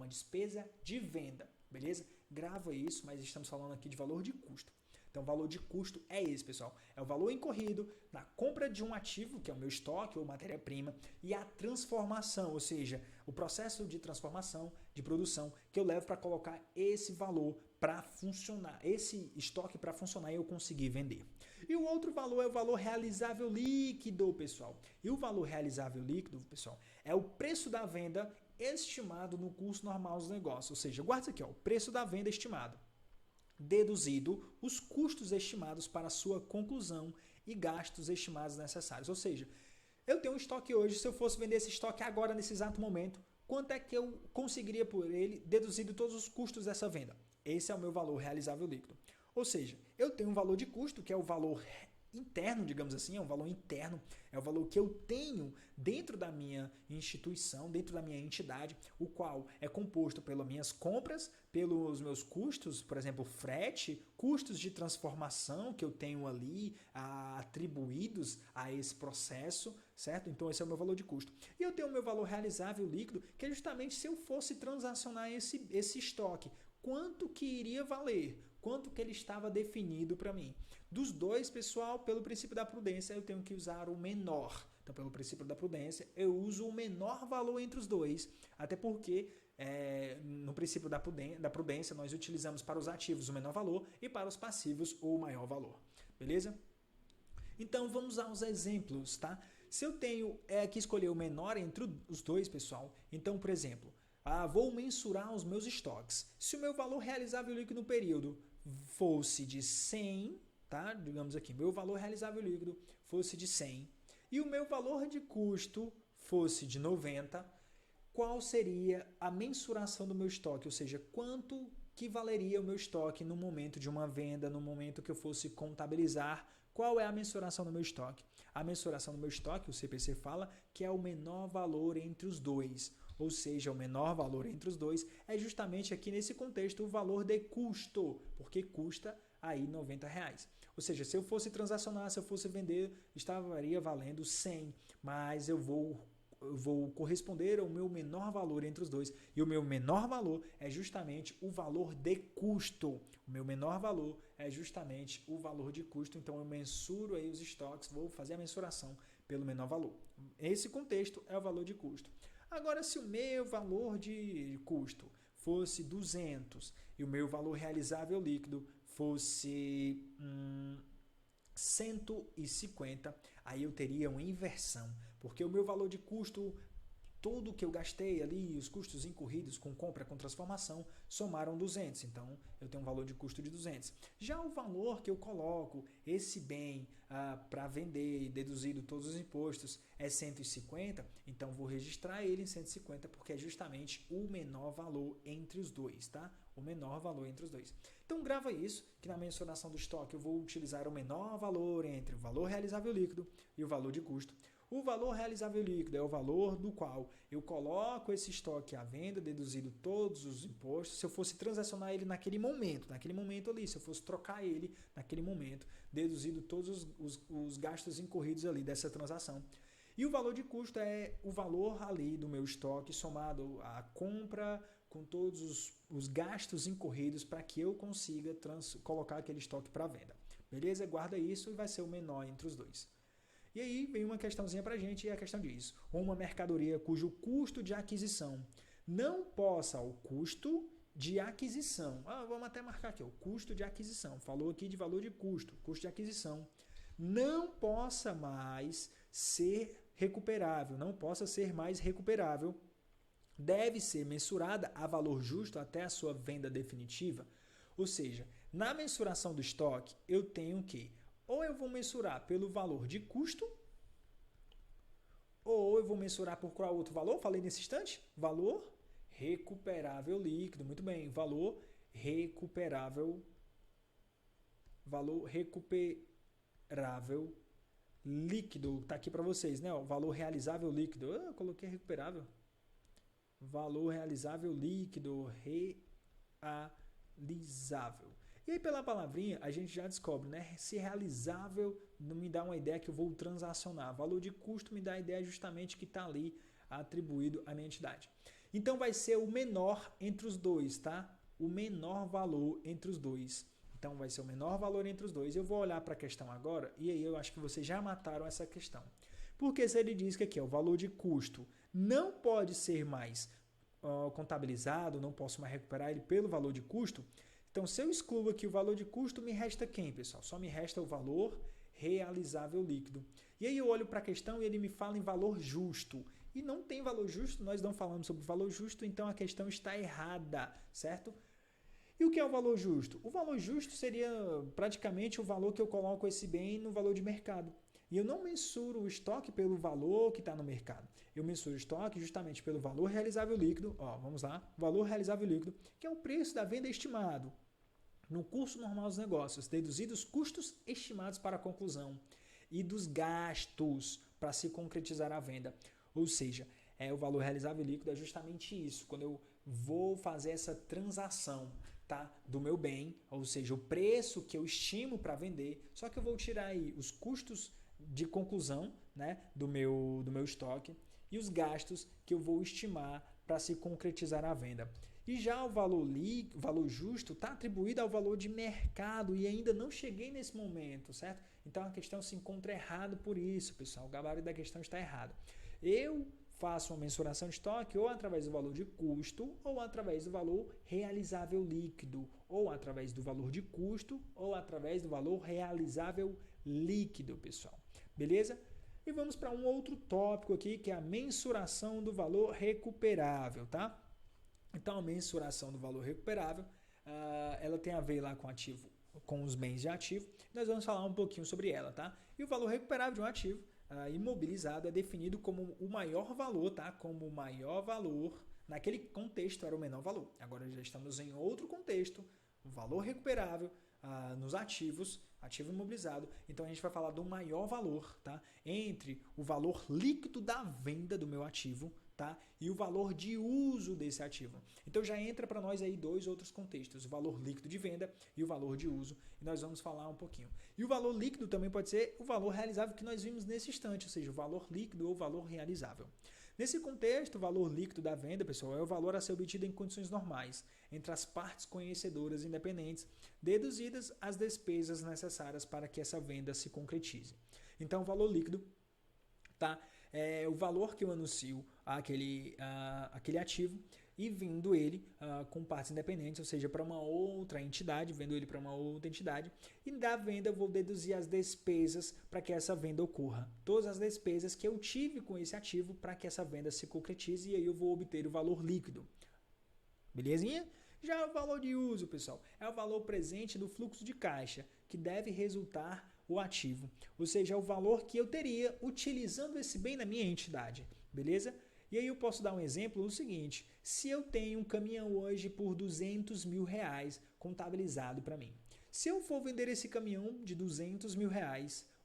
beleza? Grava isso, mas estamos falando aqui de valor de custo. Então, o valor de custo é esse, pessoal. É o valor incorrido na compra de um ativo, que é o meu estoque ou matéria-prima, e a transformação, ou seja, o processo de transformação, de produção, que eu levo para colocar esse valor para funcionar, esse estoque para funcionar e eu conseguir vender. E o outro valor é o valor realizável líquido, pessoal. E o valor realizável líquido, pessoal, é o preço da venda estimado no curso normal dos negócios. Ou seja, guarda isso aqui, ó, o preço da venda estimado, deduzido os custos estimados para a sua conclusão e gastos estimados necessários. Ou seja, eu tenho um estoque hoje, se eu fosse vender esse estoque agora, nesse exato momento, quanto é que eu conseguiria por ele, deduzido todos os custos dessa venda? Esse é o meu valor realizável líquido. Ou seja, eu tenho um valor de custo, que é o valor interno, digamos assim, é um valor interno, é o valor que eu tenho dentro da minha instituição, dentro da minha entidade, o qual é composto pelas minhas compras, pelos meus custos, por exemplo, frete, custos de transformação que eu tenho ali atribuídos a esse processo, certo? Então esse é o meu valor de custo. E eu tenho o meu valor realizável líquido, que é justamente se eu fosse transacionar esse estoque, quanto que iria valer, quanto que ele estava definido para mim. Dos dois, pessoal, pelo princípio da prudência, eu tenho que usar o menor. Então, pelo princípio da prudência, eu uso o menor valor entre os dois, até porque no princípio da prudência, nós utilizamos para os ativos o menor valor e para os passivos o maior valor. Beleza? Então, vamos aos exemplos, tá? Se eu tenho que escolher o menor entre os dois, pessoal, então, por exemplo, vou mensurar os meus estoques. Se o meu valor realizável líquido no período fosse de 100, tá? Digamos aqui, meu valor realizável líquido fosse de 100 e o meu valor de custo fosse de 90, qual seria a mensuração do meu estoque? Ou seja, quanto que valeria o meu estoque no momento de uma venda, no momento que eu fosse contabilizar? Qual é a mensuração do meu estoque? A mensuração do meu estoque, o CPC fala, que é o menor valor entre os dois. Ou seja, o menor valor entre os dois é justamente aqui nesse contexto o valor de custo, porque custa aí R$90. Ou seja, se eu fosse transacionar, se eu fosse vender, estaria valendo 100, mas eu vou corresponder ao meu menor valor entre os dois. E o meu menor valor é justamente o valor de custo. O meu menor valor é justamente o valor de custo. Então, eu mensuro aí os estoques, vou fazer a mensuração pelo menor valor. Esse contexto é o valor de custo. Agora, se o meu valor de custo fosse 200 e o meu valor realizável líquido fosse 150, aí eu teria uma inversão, porque o meu valor de custo, tudo que eu gastei ali, os custos incorridos com compra, com transformação, somaram 200. Então, eu tenho um valor de custo de 200. Já o valor que eu coloco esse bem para vender, deduzido todos os impostos, é 150. Então, vou registrar ele em 150, porque é justamente o menor valor entre os dois, tá? O menor valor entre os dois. Então, grava isso, que na mensuração do estoque eu vou utilizar o menor valor entre o valor realizável líquido e o valor de custo. O valor realizável líquido é o valor do qual eu coloco esse estoque à venda, deduzido todos os impostos. Se eu fosse transacionar ele naquele momento ali, se eu fosse trocar ele naquele momento, deduzido todos os gastos incorridos ali dessa transação. E o valor de custo é o valor ali do meu estoque somado à compra com todos os gastos incorridos para que eu consiga colocar aquele estoque para venda. Beleza? Guarda isso e vai ser o menor entre os dois. E aí vem uma questãozinha para a gente, e a questão diz: uma mercadoria cujo custo de aquisição não possa o custo de aquisição. Vamos até marcar aqui, o custo de aquisição. Falou aqui de valor de custo de aquisição. Não possa mais ser recuperável, não possa ser mais recuperável. Deve ser mensurada a valor justo até a sua venda definitiva. Ou seja, na mensuração do estoque, eu tenho que ou eu vou mensurar pelo valor de custo, ou eu vou mensurar por qual outro valor? Falei nesse instante? Valor recuperável líquido. Muito bem, valor recuperável líquido. Está aqui para vocês, né? O valor realizável líquido. Eu coloquei recuperável. Valor realizável líquido, realizável. E aí, pela palavrinha, a gente já descobre, né? Se realizável não me dá uma ideia que eu vou transacionar. Valor de custo me dá a ideia justamente que está ali atribuído à minha entidade. Então, vai ser o menor entre os dois, tá? O menor valor entre os dois. Então, vai ser o menor valor entre os dois. Eu vou olhar para a questão agora, e aí eu acho que vocês já mataram essa questão. Porque se ele diz que aqui o valor de custo não pode ser mais contabilizado, não posso mais recuperar ele pelo valor de custo, então se eu excluo aqui o valor de custo, me resta quem, pessoal? Só me resta o valor realizável líquido. E aí eu olho para a questão e ele me fala em valor justo. E não tem valor justo, nós não falamos sobre valor justo, então a questão está errada, certo? E o que é o valor justo? O valor justo seria praticamente o valor que eu coloco esse bem no valor de mercado. E eu não mensuro o estoque pelo valor que está no mercado. Eu mensuro o estoque justamente pelo valor realizável líquido. Vamos lá. Valor realizável líquido, que é o preço da venda estimado no curso normal dos negócios, deduzidos os custos estimados para a conclusão e dos gastos para se concretizar a venda. Ou seja, o valor realizável líquido é justamente isso. Quando eu vou fazer essa transação, tá, do meu bem, ou seja, o preço que eu estimo para vender, só que eu vou tirar aí os custos de conclusão, né, do meu estoque e os gastos que eu vou estimar para se concretizar a venda. E já o valor justo está atribuído ao valor de mercado e ainda não cheguei nesse momento, certo? Então a questão se encontra errado por isso, pessoal. O gabarito da questão está errado. Eu faço uma mensuração de estoque ou através do valor de custo ou através do valor realizável líquido ou através do valor de custo ou através do valor realizável líquido, pessoal. Beleza? E vamos para um outro tópico aqui, que é a mensuração do valor recuperável, tá? Então, a mensuração do valor recuperável, ela tem a ver lá com ativo, com os bens de ativo. Nós vamos falar um pouquinho sobre ela, tá? E o valor recuperável de um ativo imobilizado é definido como o maior valor, tá? Como o maior valor, naquele contexto era o menor valor. Agora já estamos em outro contexto, o valor recuperável nos ativos, ativo imobilizado. Então a gente vai falar do maior valor, tá? Entre o valor líquido da venda do meu ativo, tá? E o valor de uso desse ativo. Então já entra para nós aí dois outros contextos, o valor líquido de venda e o valor de uso, e nós vamos falar um pouquinho. E o valor líquido também pode ser o valor realizável que nós vimos nesse instante, ou seja, o valor líquido ou o valor realizável. Nesse contexto, o valor líquido da venda, pessoal, é o valor a ser obtido em condições normais, entre as partes conhecedoras independentes, deduzidas as despesas necessárias para que essa venda se concretize. Então, o valor líquido, tá? É o valor que eu anuncio aquele ativo e vendo ele com partes independentes, ou seja, para uma outra entidade, vendo ele para uma outra entidade, e da venda eu vou deduzir as despesas para que essa venda ocorra. Todas as despesas que eu tive com esse ativo para que essa venda se concretize e aí eu vou obter o valor líquido. Belezinha? Já o valor de uso, pessoal, é o valor presente do fluxo de caixa, que deve resultar o ativo, ou seja, é o valor que eu teria utilizando esse bem na minha entidade, beleza? E aí eu posso dar um exemplo do seguinte, se eu tenho um caminhão hoje por R$200 mil contabilizado para mim, se eu for vender esse caminhão de R$200 mil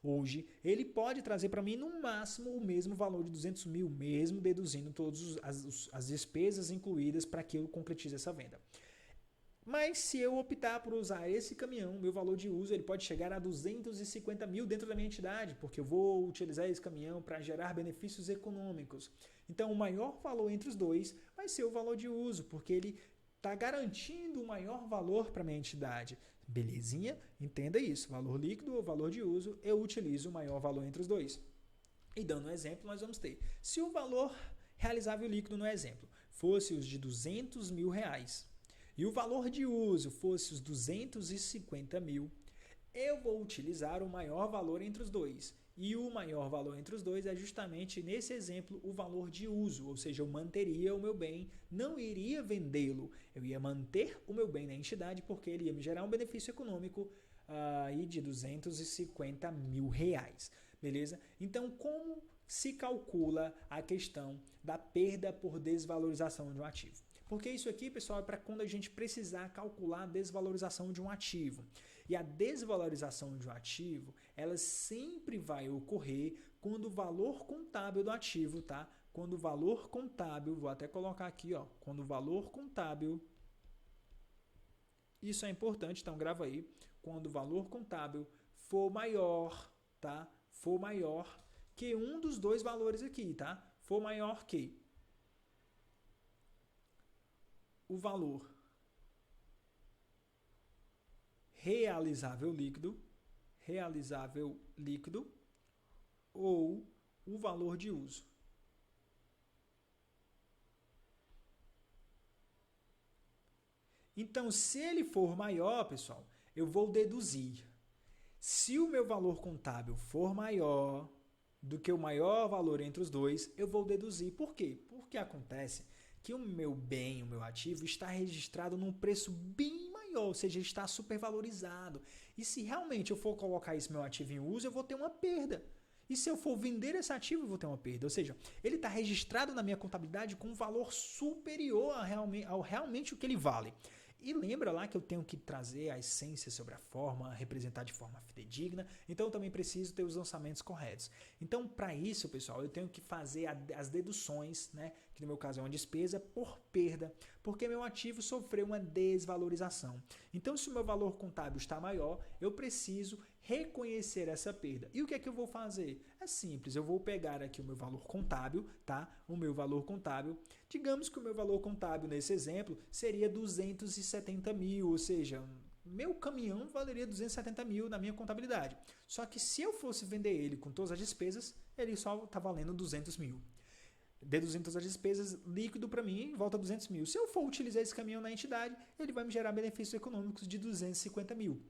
hoje, ele pode trazer para mim no máximo o mesmo valor de 200 mil, mesmo deduzindo todas as despesas incluídas para que eu concretize essa venda. Mas se eu optar por usar esse caminhão, meu valor de uso ele pode chegar a 250 mil dentro da minha entidade, porque eu vou utilizar esse caminhão para gerar benefícios econômicos. Então, o maior valor entre os dois vai ser o valor de uso, porque ele está garantindo o maior valor para a minha entidade. Belezinha? Entenda isso. Valor líquido ou valor de uso, eu utilizo o maior valor entre os dois. E dando um exemplo, nós vamos ter. Se o valor realizável líquido no exemplo fosse os de 200 mil e o valor de uso fosse os 250 mil, eu vou utilizar o maior valor entre os dois. E o maior valor entre os dois é justamente, nesse exemplo, o valor de uso, ou seja, eu manteria o meu bem, não iria vendê-lo, eu ia manter o meu bem na entidade porque ele ia me gerar um benefício econômico de 250 mil reais, beleza? Então, como se calcula a questão da perda por desvalorização de um ativo? Porque isso aqui, pessoal, é para quando a gente precisar calcular a desvalorização de um ativo. E a desvalorização de um ativo, ela sempre vai ocorrer quando o valor contábil do ativo, tá? Quando o valor contábil, vou até colocar aqui, ó, quando o valor contábil, isso é importante, então grava aí, quando o valor contábil for maior, tá? For maior que um dos dois valores aqui, tá? For maior que o valor realizável líquido ou o valor de uso. Então, se ele for maior, pessoal, eu vou deduzir. Se o meu valor contábil for maior do que o maior valor entre os dois, eu vou deduzir. Por quê? Porque acontece que o meu bem, o meu ativo, está registrado num preço bem maior, ou seja, está supervalorizado. E se realmente eu for colocar esse meu ativo em uso, eu vou ter uma perda. E se eu for vender esse ativo, eu vou ter uma perda. Ou seja, ele está registrado na minha contabilidade com um valor superior ao realmente o que ele vale. E lembra lá que eu tenho que trazer a essência sobre a forma, representar de forma fidedigna, então eu também preciso ter os lançamentos corretos. Então, para isso, pessoal, eu tenho que fazer as deduções, né, que no meu caso é uma despesa por perda, porque meu ativo sofreu uma desvalorização. Então, se o meu valor contábil está maior, eu preciso reconhecer essa perda. E o que é que eu vou fazer? É simples, eu vou pegar aqui o meu valor contábil, tá? O meu valor contábil. Digamos que o meu valor contábil nesse exemplo seria 270 mil, ou seja, meu caminhão valeria 270 mil na minha contabilidade. Só que se eu fosse vender ele com todas as despesas, ele só está valendo 200 mil. Deduzindo todas as despesas, líquido para mim volta a 200 mil. Se eu for utilizar esse caminhão na entidade, ele vai me gerar benefícios econômicos de 250 mil.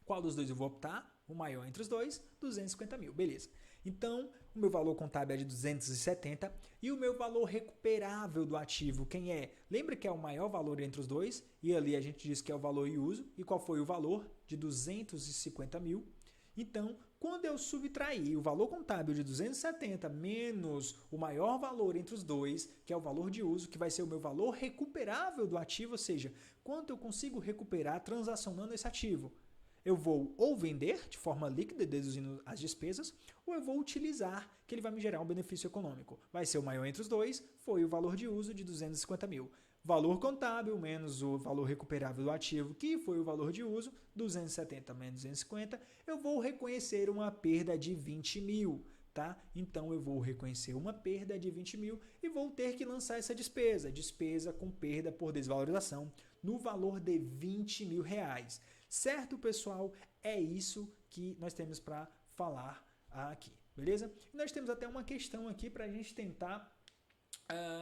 Qual dos dois eu vou optar? O maior entre os dois, 250 mil. Beleza. Então, o meu valor contábil é de 270 e o meu valor recuperável do ativo, quem é? Lembra que é o maior valor entre os dois? E ali a gente diz que é o valor em uso. E qual foi o valor? De 250 mil. Então, quando eu subtrair o valor contábil de 270 menos o maior valor entre os dois, que é o valor de uso, que vai ser o meu valor recuperável do ativo, ou seja, quanto eu consigo recuperar transacionando esse ativo. Eu vou ou vender de forma líquida, deduzindo as despesas, ou eu vou utilizar, que ele vai me gerar um benefício econômico. Vai ser o maior entre os dois, foi o valor de uso de 250 mil. Valor contábil menos o valor recuperável do ativo, que foi o valor de uso, 270 menos 250, eu vou reconhecer uma perda de 20 mil. Tá? Então, eu vou reconhecer uma perda de 20 mil e vou ter que lançar essa despesa com perda por desvalorização, no valor de 20 mil reais. Certo, pessoal? É isso que nós temos para falar aqui, beleza? E nós temos até uma questão aqui para a gente tentar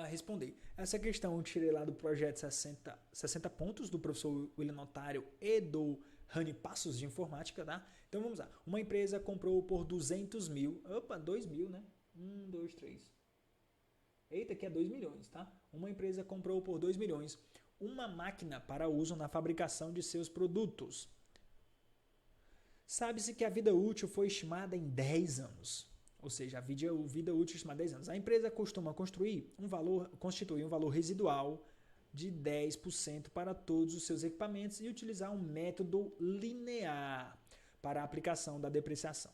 responder. Essa questão eu tirei lá do projeto 60 pontos do professor William Notário e do Rani Passos de Informática, tá? Então vamos lá. Uma empresa comprou por 200 mil. Opa, 2 mil, né? 1, 2, 3. Eita, aqui é 2 milhões, tá? Uma empresa comprou por 2 milhões uma máquina para uso na fabricação de seus produtos. Sabe-se que a vida útil foi estimada em 10 anos. Ou seja, a vida útil estimada em 10 anos. A empresa costuma constituir um valor residual de 10% para todos os seus equipamentos e utilizar um método linear para a aplicação da depreciação.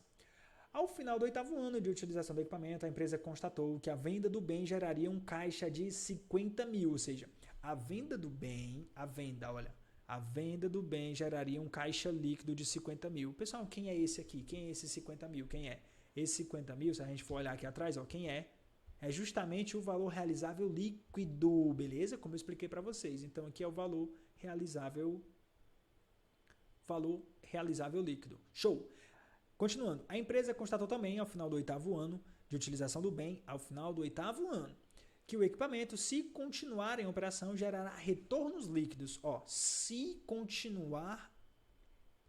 Ao final do 8º ano de utilização do equipamento, a empresa constatou que a venda do bem geraria um caixa de 50 mil, ou seja, a venda do bem geraria um caixa líquido de 50 mil. Pessoal, quem é esse aqui? Quem é esse 50 mil? Quem é? Esse 50 mil, se a gente for olhar aqui atrás, ó, quem é? É justamente o valor realizável líquido, beleza? Como eu expliquei para vocês. Então, aqui é o valor realizável líquido. Show! Continuando, a empresa constatou também, ao final do 8º ano de utilização do bem, que o equipamento, se continuar em operação, gerará retornos líquidos. Ó, se continuar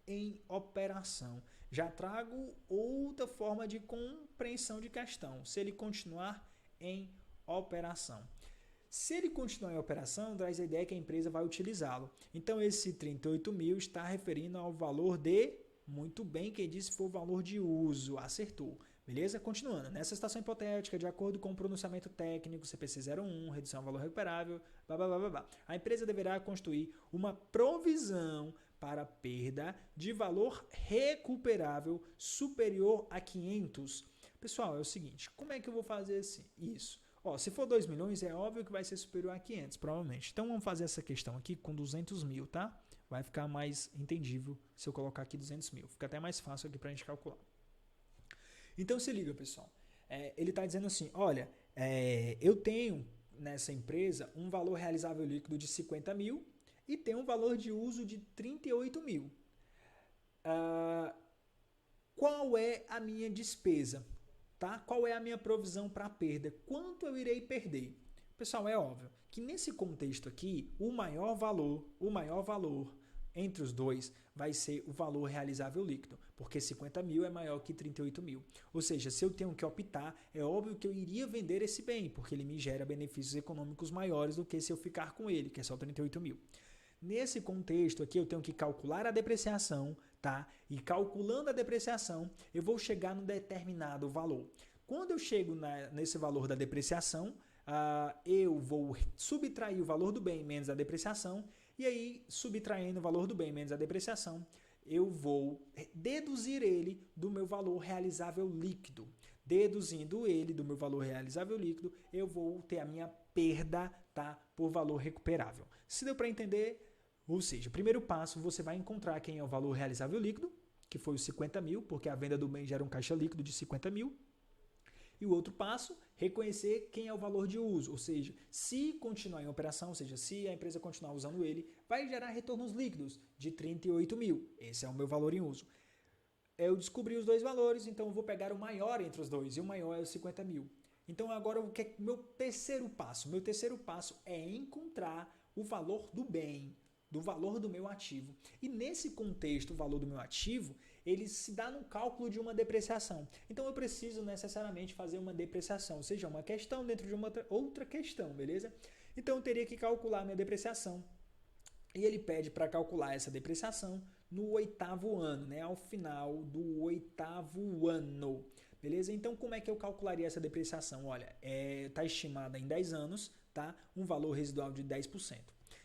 em operação. Já trago outra forma de compreensão de questão. Se ele continuar em operação. Se ele continuar em operação, traz a ideia que a empresa vai utilizá-lo. Então, esse 38 mil está referindo ao valor de... Muito bem, quem disse foi o valor de uso. Acertou. Beleza? Continuando. Nessa situação hipotética, de acordo com o pronunciamento técnico CPC 01, redução ao valor recuperável, a empresa deverá constituir uma provisão para perda de valor recuperável superior a 500. Pessoal, é o seguinte, como é que eu vou fazer isso? Ó, se for 2 milhões, é óbvio que vai ser superior a 500, provavelmente. Então, vamos fazer essa questão aqui com 200 mil, tá? Vai ficar mais entendível se eu colocar aqui 200 mil. Fica até mais fácil aqui para a gente calcular. Então, se liga, pessoal. Ele está dizendo assim, olha, eu tenho nessa empresa um valor realizável líquido de 50 mil e tem um valor de uso de 38 mil. qual é a minha despesa, tá? Qual é a minha provisão para perda? Quanto eu irei perder? Pessoal, é óbvio que nesse contexto aqui, o maior valor entre os dois vai ser o valor realizável líquido, porque 50 mil é maior que 38 mil. Ou seja, se eu tenho que optar, é óbvio que eu iria vender esse bem, porque ele me gera benefícios econômicos maiores do que se eu ficar com ele, que é só 38 mil. Nesse contexto aqui, eu tenho que calcular a depreciação, tá? E calculando a depreciação, eu vou chegar num determinado valor. Quando eu chego nesse valor da depreciação, eu vou subtrair o valor do bem menos a depreciação, e aí, subtraindo o valor do bem menos a depreciação, eu vou deduzir ele do meu valor realizável líquido. Deduzindo ele do meu valor realizável líquido, eu vou ter a minha perda, tá, por valor recuperável. Se deu para entender? Ou seja, primeiro passo, você vai encontrar quem é o valor realizável líquido, que foi os 50 mil, porque a venda do bem gera um caixa líquido de 50 mil. E o outro passo, reconhecer quem é o valor de uso, ou seja, se continuar em operação, ou seja, se a empresa continuar usando ele, vai gerar retornos líquidos de 38 mil. Esse é o meu valor em uso. Eu descobri os dois valores, então eu vou pegar o maior entre os dois, e o maior é os 50 mil. Então agora o que é meu terceiro passo? Meu terceiro passo é encontrar o valor do bem, do valor do meu ativo. E nesse contexto, o valor do meu ativo, ele se dá no cálculo de uma depreciação. Então eu preciso necessariamente fazer uma depreciação, ou seja, uma questão dentro de uma outra questão, beleza? Então eu teria que calcular a minha depreciação. E ele pede para calcular essa depreciação no 8º ano, né? Ao final do 8º ano. Beleza? Então, como é que eu calcularia essa depreciação? Olha, está estimada em 10 anos, tá? Um valor residual de 10%.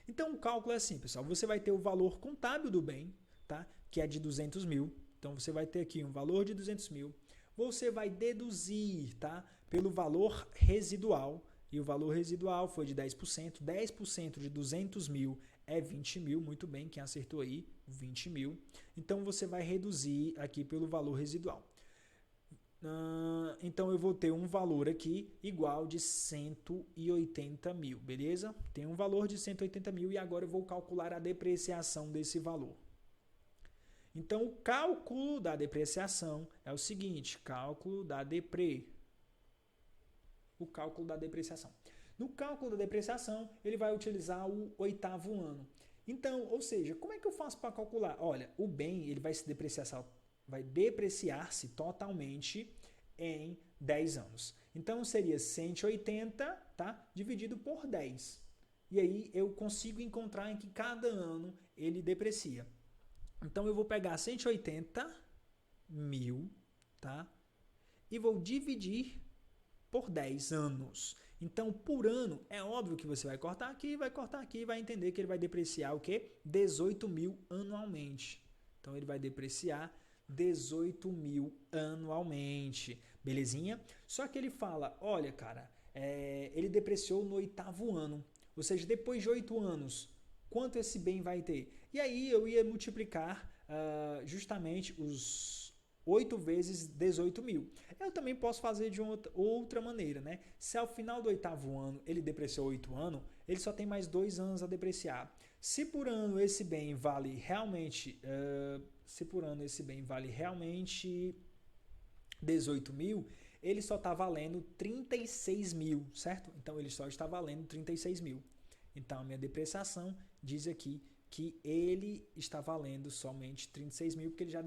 Então, o cálculo é assim, pessoal. Você vai ter o valor contábil do bem, tá? Que é de 200 mil. Então, você vai ter aqui um valor de 200 mil. Você vai deduzir, tá? Pelo valor residual. E o valor residual foi de 10%. 10% de 200 mil é 20 mil. Muito bem, quem acertou aí? 20 mil. Então, você vai reduzir aqui pelo valor residual. Então eu vou ter um valor aqui igual de 180 mil, beleza? Tem um valor de 180 mil e agora eu vou calcular a depreciação desse valor. Então o cálculo da depreciação é o seguinte, cálculo da depreciação. No cálculo da depreciação, ele vai utilizar o 8º ano. Então, ou seja, como é que eu faço para calcular? Olha, o bem ele vai depreciar-se totalmente em 10 anos. Então, seria 180, tá? Dividido por 10. E aí, eu consigo encontrar em que cada ano ele deprecia. Então, eu vou pegar 180 mil, tá? E vou dividir por 10 anos. Então, por ano, é óbvio que você vai cortar aqui e vai entender que ele vai depreciar o quê? 18 mil anualmente. Então, ele vai depreciar 18 mil anualmente, belezinha? Só que ele fala, olha, cara, ele depreciou no 8º ano, ou seja, depois de 8 anos, quanto esse bem vai ter? E aí eu ia multiplicar justamente os 8 vezes 18 mil. Eu também posso fazer de outra maneira, né? Se ao final do 8º ano ele depreciou 8 anos, ele só tem mais 2 anos a depreciar. Se por ano esse bem vale realmente 18 mil, ele só está valendo 36 mil, certo? Então ele só está valendo 36 mil. Então a minha depreciação diz aqui que ele está valendo somente 36 mil, porque ele já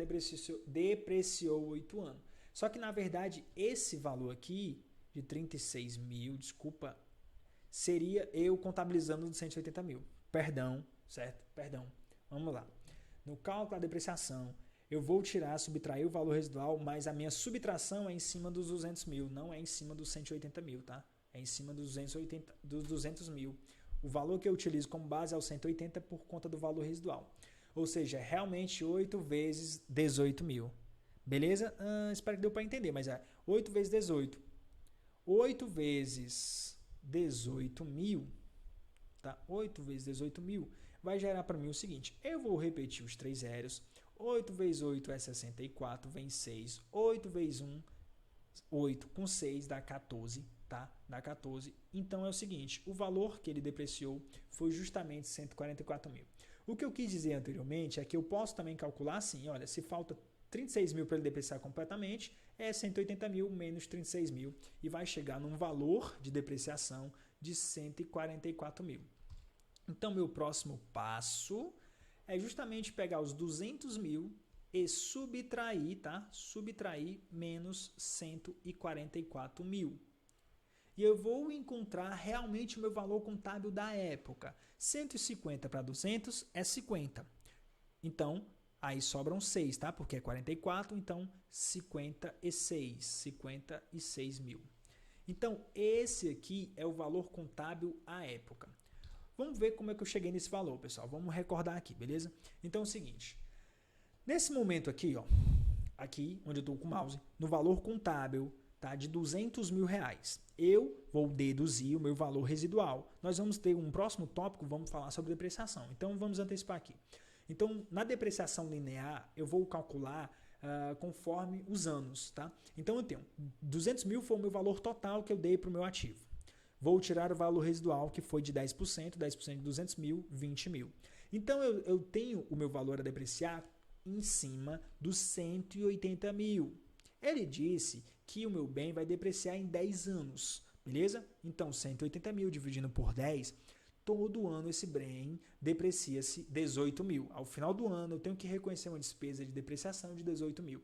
depreciou 8 anos. Só que, na verdade, esse valor aqui, de 36 mil, desculpa, seria eu contabilizando dos 180 mil. Perdão, certo? Perdão. Vamos lá. No cálculo da depreciação, eu vou subtrair o valor residual, mas a minha subtração é em cima dos 200 mil, não é em cima dos 180 mil, tá? É em cima dos 200 mil. O valor que eu utilizo como base é o 180 por conta do valor residual. Ou seja, realmente 8 vezes 18 mil. Beleza? Espero que deu para entender, mas é 8 vezes 18. 8 vezes 18 mil, tá? 8 vezes 18 mil vai gerar para mim o seguinte. Eu vou repetir os 3 zeros. 8 vezes 8 é 64, vem 6. 8 vezes 1, 8 com 6 dá 14. Tá? Dá 14. Então é o seguinte, o valor que ele depreciou foi justamente 144 mil. O que eu quis dizer anteriormente é que eu posso também calcular assim, olha, se falta 36 mil para ele depreciar completamente, é 180 mil menos 36 mil e vai chegar num valor de depreciação de 144 mil. Então, meu próximo passo é justamente pegar os 200 mil e subtrair, tá? Subtrair menos 144 mil. E eu vou encontrar realmente o meu valor contábil da época. 150 para 200 é 50. Então, aí sobram 6, tá? Porque é 44, então 56 mil. Então, esse aqui é o valor contábil à época. Vamos ver como é que eu cheguei nesse valor, pessoal. Vamos recordar aqui, beleza? Então é o seguinte. Nesse momento aqui, ó, aqui onde eu estou com o mouse, no valor contábil, tá, de 200 mil reais, eu vou deduzir o meu valor residual. Nós vamos ter um próximo tópico, vamos falar sobre depreciação. Então vamos antecipar aqui. Então, na depreciação linear, eu vou calcular conforme os anos, tá? Então eu tenho 200 mil foi o meu valor total que eu dei para o meu ativo. Vou tirar o valor residual, que foi de 10%, 10% de 200 mil, 20 mil. Então, eu tenho o meu valor a depreciar em cima dos 180 mil. Ele disse que o meu bem vai depreciar em 10 anos, beleza? Então, 180 mil dividindo por 10, todo ano esse bem deprecia-se 18 mil. Ao final do ano, eu tenho que reconhecer uma despesa de depreciação de 18 mil.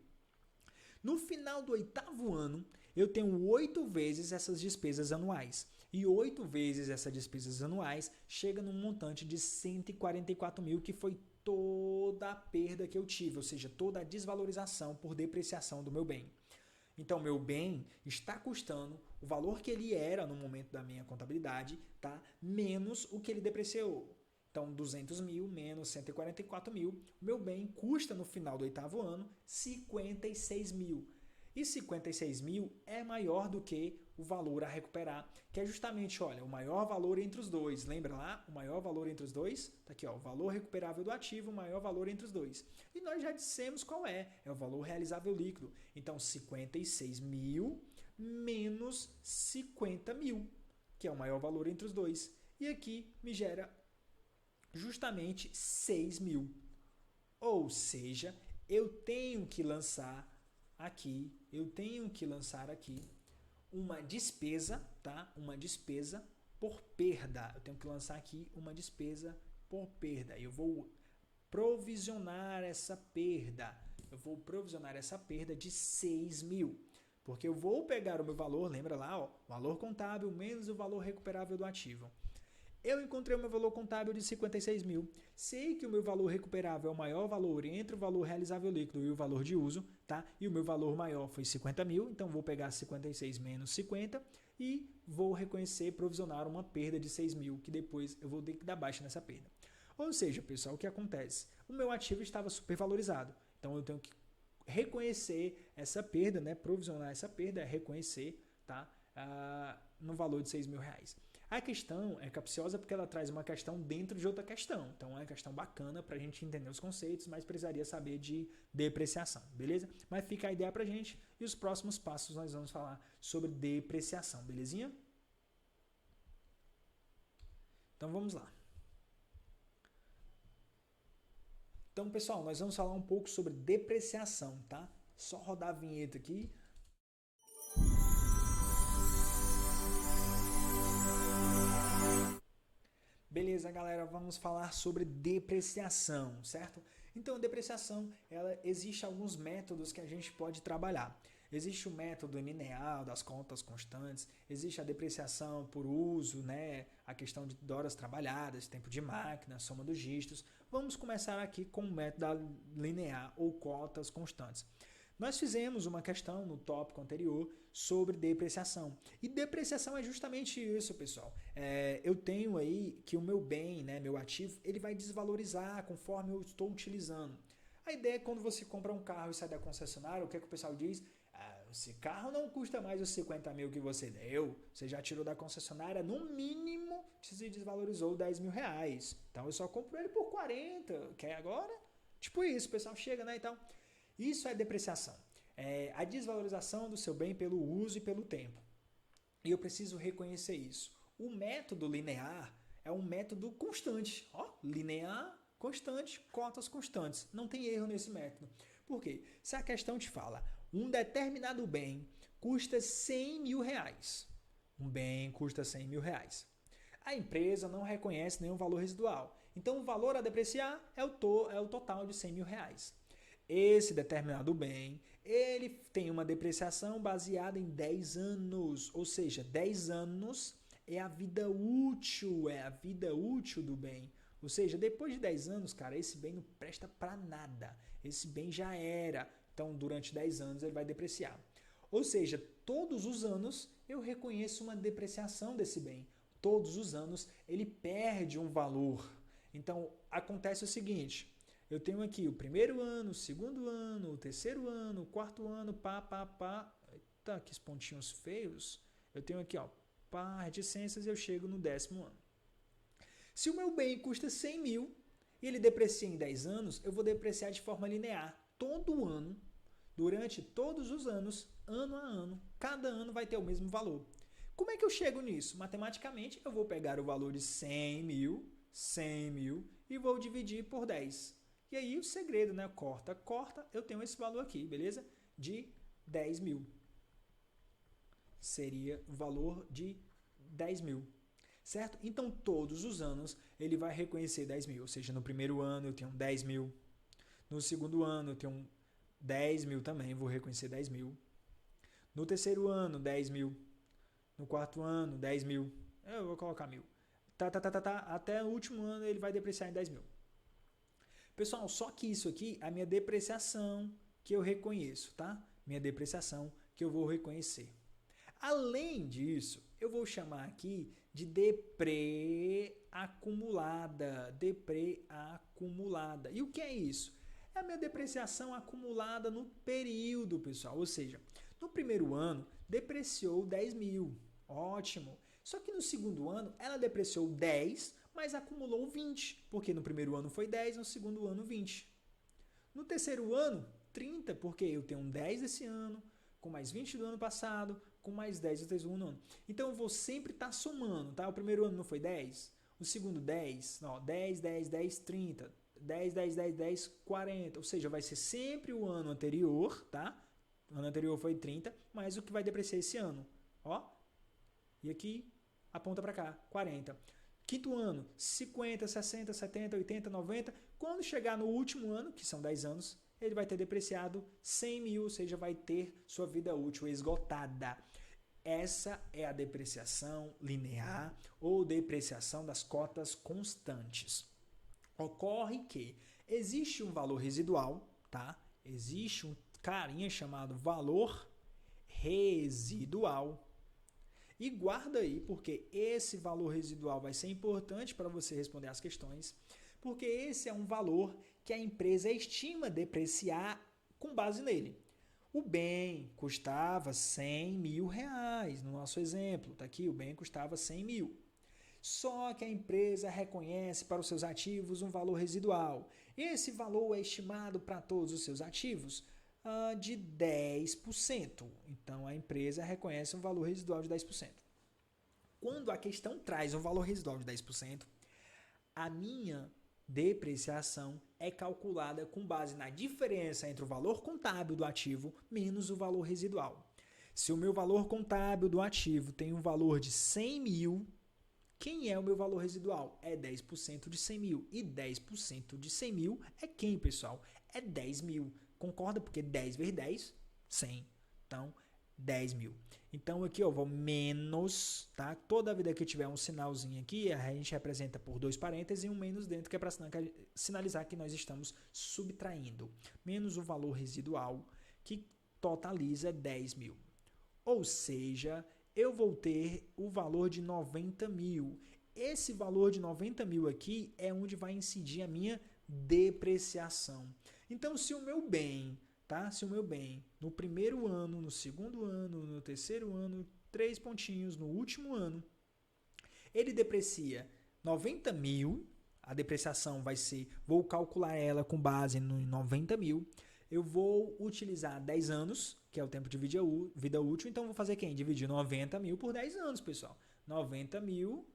No final do 8º ano, eu tenho 8 vezes essas despesas anuais. E 8 vezes essas despesas anuais chega num montante de 144 mil, que foi toda a perda que eu tive, ou seja, toda a desvalorização por depreciação do meu bem. Então, meu bem está custando o valor que ele era no momento da minha contabilidade, tá? Menos o que ele depreciou. Então, 200 mil menos 144 mil, meu bem custa no final do 8º ano 56 mil. E 56 mil é maior do que o valor a recuperar, que é justamente, olha, o maior valor entre os dois. Lembra lá? O maior valor entre os dois? Está aqui, ó, o valor recuperável do ativo, o maior valor entre os dois. E nós já dissemos qual é. É o valor realizável líquido. Então, 56 mil menos 50 mil, que é o maior valor entre os dois. E aqui me gera justamente 6 mil. Ou seja, eu tenho que lançar aqui uma despesa, tá? Uma despesa por perda. Eu tenho que lançar aqui uma despesa por perda. Eu vou provisionar essa perda. De 6 mil. Porque eu vou pegar o meu valor, lembra lá, ó, valor contábil menos o valor recuperável do ativo. Eu encontrei o meu valor contábil de 56 mil. Sei que o meu valor recuperável é o maior valor entre o valor realizável líquido e o valor de uso, tá? E o meu valor maior foi 50 mil, então vou pegar 56 menos 50 e vou reconhecer, provisionar uma perda de 6 mil, que depois eu vou ter que dar baixa nessa perda. Ou seja, pessoal, o que acontece? O meu ativo estava supervalorizado, então eu tenho que reconhecer essa perda, né? Provisionar essa perda, reconhecer, tá? No valor de 6 mil reais. A questão é capciosa porque ela traz uma questão dentro de outra questão. Então é uma questão bacana para a gente entender os conceitos, mas precisaria saber de depreciação, beleza? Mas fica a ideia para a gente e os próximos passos nós vamos falar sobre depreciação, belezinha? Então vamos lá. Então, pessoal, nós vamos falar um pouco sobre depreciação, tá? Só rodar a vinheta aqui. Beleza, galera, vamos falar sobre depreciação, certo? Então, a depreciação, existe alguns métodos que a gente pode trabalhar. Existe o método linear das contas constantes, existe a depreciação por uso, né? A questão de horas trabalhadas, tempo de máquina, soma dos dígitos. Vamos começar aqui com o método linear ou cotas constantes. Nós fizemos uma questão no tópico anterior sobre depreciação. E depreciação é justamente isso, pessoal. Eu tenho aí que o meu bem, né, meu ativo, ele vai desvalorizar conforme eu estou utilizando. A ideia é quando você compra um carro e sai da concessionária, o que é que o pessoal diz? Esse carro não custa mais os 50 mil que você deu. Você já tirou da concessionária, no mínimo, se desvalorizou 10 mil reais. Então eu só compro ele por 40. Quer agora? Tipo isso, o pessoal chega, né, então... Isso é depreciação, é a desvalorização do seu bem pelo uso e pelo tempo. E eu preciso reconhecer isso. O método linear é um método constante. Ó, linear, constante, cotas constantes. Não tem erro nesse método. Por quê? Se a questão te fala, um determinado bem custa 100 mil reais. Um bem custa 100 mil reais. A empresa não reconhece nenhum valor residual. Então, o valor a depreciar é o total de 100 mil reais. Esse determinado bem, ele tem uma depreciação baseada em 10 anos. Ou seja, 10 anos é a vida útil do bem. Ou seja, depois de 10 anos, cara, esse bem não presta para nada. Esse bem já era. Então, durante 10 anos ele vai depreciar. Ou seja, todos os anos eu reconheço uma depreciação desse bem. Todos os anos ele perde um valor. Então, acontece o seguinte, eu tenho aqui o primeiro ano, o segundo ano, o terceiro ano, o quarto ano, Eita, que pontinhos feios. Eu tenho aqui, ó, par de reticências e eu chego no 10º ano. Se o meu bem custa 100 mil e ele deprecia em 10 anos, eu vou depreciar de forma linear. Todo ano, durante todos os anos, ano a ano, cada ano vai ter o mesmo valor. Como é que eu chego nisso? Matematicamente, eu vou pegar o valor de 100 mil e vou dividir por 10. E aí o segredo, né? Corta, eu tenho esse valor aqui, beleza? De 10 mil. Seria o valor de 10 mil. Certo? Então, todos os anos, ele vai reconhecer 10 mil. Ou seja, no primeiro ano eu tenho 10 mil. No segundo ano eu tenho 10 mil também, vou reconhecer 10 mil. No terceiro ano, 10 mil. No quarto ano, 10 mil. Eu vou colocar 1.000. Até o último ano ele vai depreciar em 10 mil. Pessoal, só que isso aqui é a minha depreciação que eu reconheço, tá? Minha depreciação que eu vou reconhecer. Além disso, eu vou chamar aqui de deprê acumulada. Deprê acumulada. E o que é isso? É a minha depreciação acumulada no período, pessoal. Ou seja, no primeiro ano, depreciou 10 mil. Ótimo. Só que no segundo ano, ela depreciou 10, mas acumulou 20. Porque no primeiro ano foi 10, no segundo ano 20. No terceiro ano, 30, porque eu tenho um 10 esse ano, com mais 20 do ano passado, com mais 10 do terceiro ano. Então, eu vou sempre estar somando, tá? O primeiro ano não foi 10, o segundo 10, não, 10, 10, 10, 30, 10, 10, 10, 10, 40. Ou seja, vai ser sempre o ano anterior, tá? O ano anterior foi 30, mais o que vai depreciar esse ano. Ó, e aqui, aponta para cá, 40. Quinto ano, 50, 60, 70, 80, 90. Quando chegar no último ano, que são 10 anos, ele vai ter depreciado 100 mil, ou seja, vai ter sua vida útil esgotada. Essa é a depreciação linear ou depreciação das cotas constantes. Ocorre que existe um valor residual, tá? Existe um carinha chamado valor residual. E guarda aí, porque esse valor residual vai ser importante para você responder as questões, porque esse é um valor que a empresa estima depreciar com base nele. O bem custava 100 mil reais, no nosso exemplo, tá aqui, o bem custava 100 mil. Só que a empresa reconhece para os seus ativos um valor residual. Esse valor é estimado para todos os seus ativos de 10%. Então, a empresa reconhece um valor residual de 10%. Quando a questão traz um valor residual de 10%, a minha depreciação é calculada com base na diferença entre o valor contábil do ativo menos o valor residual. Se o meu valor contábil do ativo tem um valor de 100 mil, quem é o meu valor residual? É 10% de 100 mil. E 10% de 100 mil é quem, pessoal? É 10 mil. Concorda? Porque 10 vezes 10, 100. Então, 10 mil. Então, aqui eu vou menos, tá? Toda vida que tiver um sinalzinho aqui, a gente representa por 2 parênteses e um menos dentro, que é para sinalizar que nós estamos subtraindo. Menos o valor residual, que totaliza 10 mil. Ou seja, eu vou ter o valor de 90 mil. Esse valor de 90 mil aqui é onde vai incidir a minha depreciação. Então, se o meu bem, tá? Se o meu bem no primeiro ano, no segundo ano, no terceiro ano, 3 pontinhos, no último ano, ele deprecia 90 mil, a depreciação vai ser, vou calcular ela com base no 90 mil, eu vou utilizar 10 anos, que é o tempo de vida útil, então vou fazer quem? Dividir 90 mil por 10 anos, pessoal. 90 mil